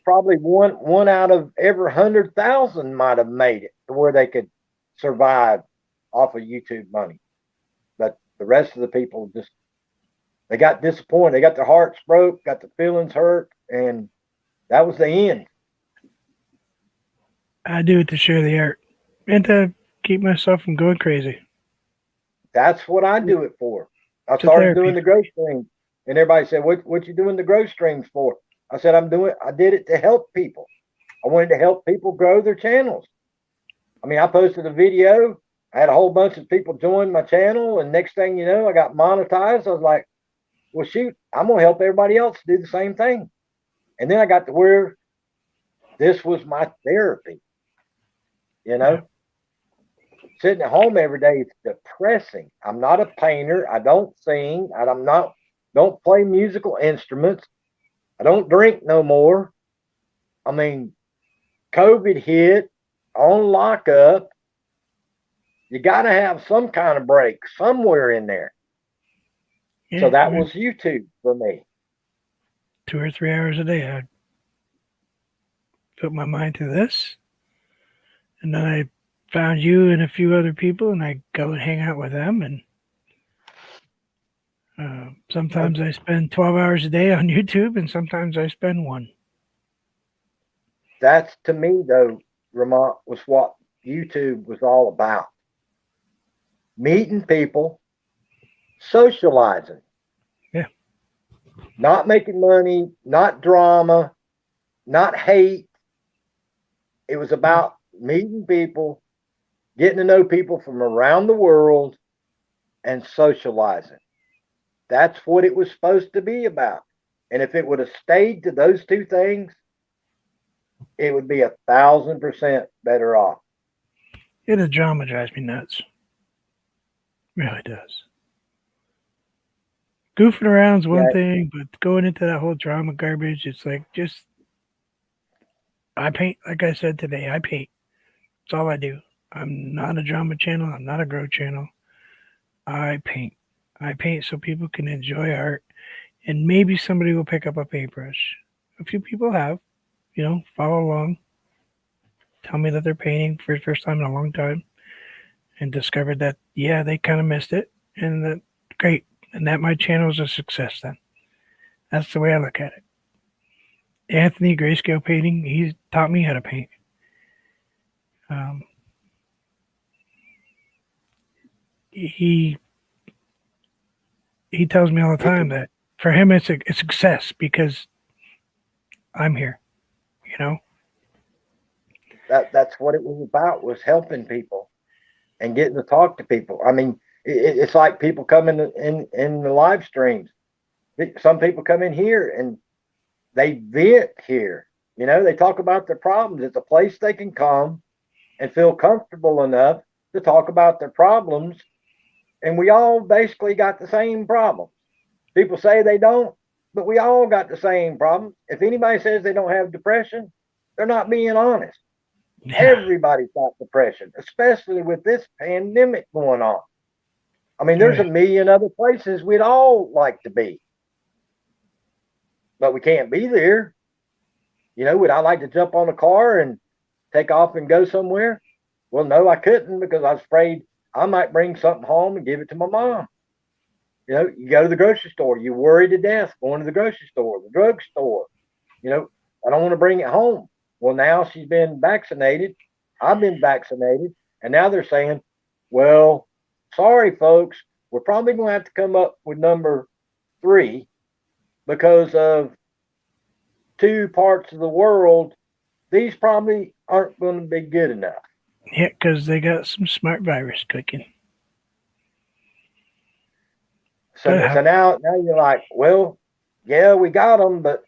probably one out of every 100,000 might have made it to where they could survive off of YouTube money. But the rest of the people they got disappointed. They got their hearts broke, got their feelings hurt, and that was the end. I do it to share the art and to keep myself from going crazy. That's what I do it for. I started doing the grow streams, and everybody said, what you doing the grow streams for? I said, I did it to help people. I wanted to help people grow their channels. I posted a video. I had a whole bunch of people join my channel, and next thing you know, I got monetized. I was like, well, shoot, I'm going to help everybody else do the same thing. And then I got to where this was my therapy. Sitting at home every day is depressing. I'm not a painter. I don't sing. don't play musical instruments. I don't drink no more. I mean, COVID hit, on lockup. You got to have some kind of break somewhere in there. Yeah, so that was YouTube for me. 2 or 3 hours a day, I'd put my mind to this. And then I found you and a few other people, and I go and hang out with them. And sometimes I spend 12 hours a day on YouTube, and sometimes I spend one. That's, to me, though, Vermont, was what YouTube was all about. Meeting people, socializing. Yeah. Not making money, not drama, not hate. It was about meeting people, getting to know people from around the world, and socializing. That's what it was supposed to be about. And if it would have stayed to those two things, it would be 1,000% better off. The drama drives me nuts. Really does. Goofing around's one thing, but going into that whole drama garbage, it's like just I paint. Like I said today, I paint. That's all I do. I'm not a drama channel. I'm not a grow channel. I paint. I paint so people can enjoy art, and maybe somebody will pick up a paintbrush. A few people have, follow along, tell me that they're painting for the first time in a long time, and discovered that, yeah, they kind of missed it, and that great, and that my channel is a success then. That's the way I look at it. Anthony Grayscale Painting, he taught me how to paint. He tells me all the time that for him it's a success because I'm here, That's what it was about, was helping people and getting to talk to people. I mean, it's like people come in the live streams. Some people come in here and they vent here. They talk about their problems. It's a place they can come and feel comfortable enough to talk about their problems. And we all basically got the same problems. People say they don't, but we all got the same problem. If anybody says they don't have depression, they're not being honest. Yeah. Everybody's got depression, especially with this pandemic going on. I mean, there's a million other places we'd all like to be, but we can't be there. Would I like to jump on a car and take off and go somewhere? Well, no, I couldn't, because I was afraid I might bring something home and give it to my mom. You go to the grocery store, you worry to death going to the grocery store, the drugstore. I don't want to bring it home. Well, now she's been vaccinated. I've been vaccinated. And now they're saying, well, sorry, folks, we're probably going to have to come up with number 3 because of 2 parts of the world. These probably aren't going to be good enough. Yeah, because they got some smart virus cooking. So now you're like, well, yeah, we got them, but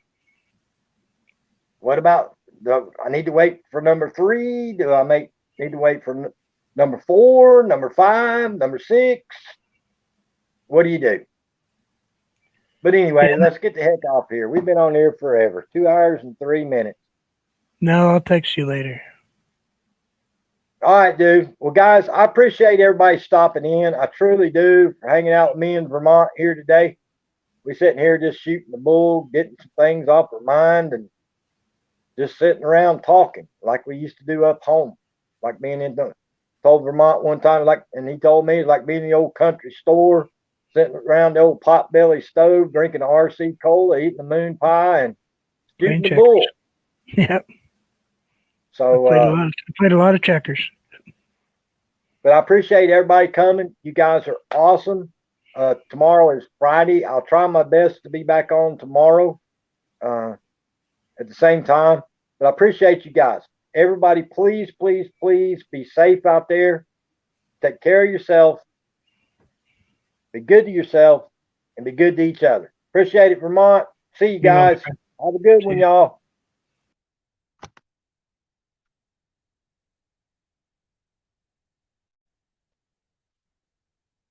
what about I need to wait for number 3? Do I need to wait for number 4, number 5, number 6? What do you do? But anyway, let's get the heck off here. We've been on here forever, 2 hours and 3 minutes. No, I'll text you later. All right, dude. Well, guys, I appreciate everybody stopping in. I truly do, for hanging out with me in Vermont here today. We're sitting here just shooting the bull, getting some things off our mind, and just sitting around talking like we used to do up home. Like being in told Vermont one time, and he told me it's like being in the old country store, sitting around the old potbelly stove, drinking the RC cola, eating the moon pie, and shooting the bull. Yep. So I played a lot of checkers. But I appreciate everybody coming. You guys are awesome. Tomorrow is Friday. I'll try my best to be back on tomorrow at the same time. But I appreciate you guys. Everybody, please, please, please be safe out there. Take care of yourself. Be good to yourself and be good to each other. Appreciate it, Vermont. See you guys. Have a good one, y'all.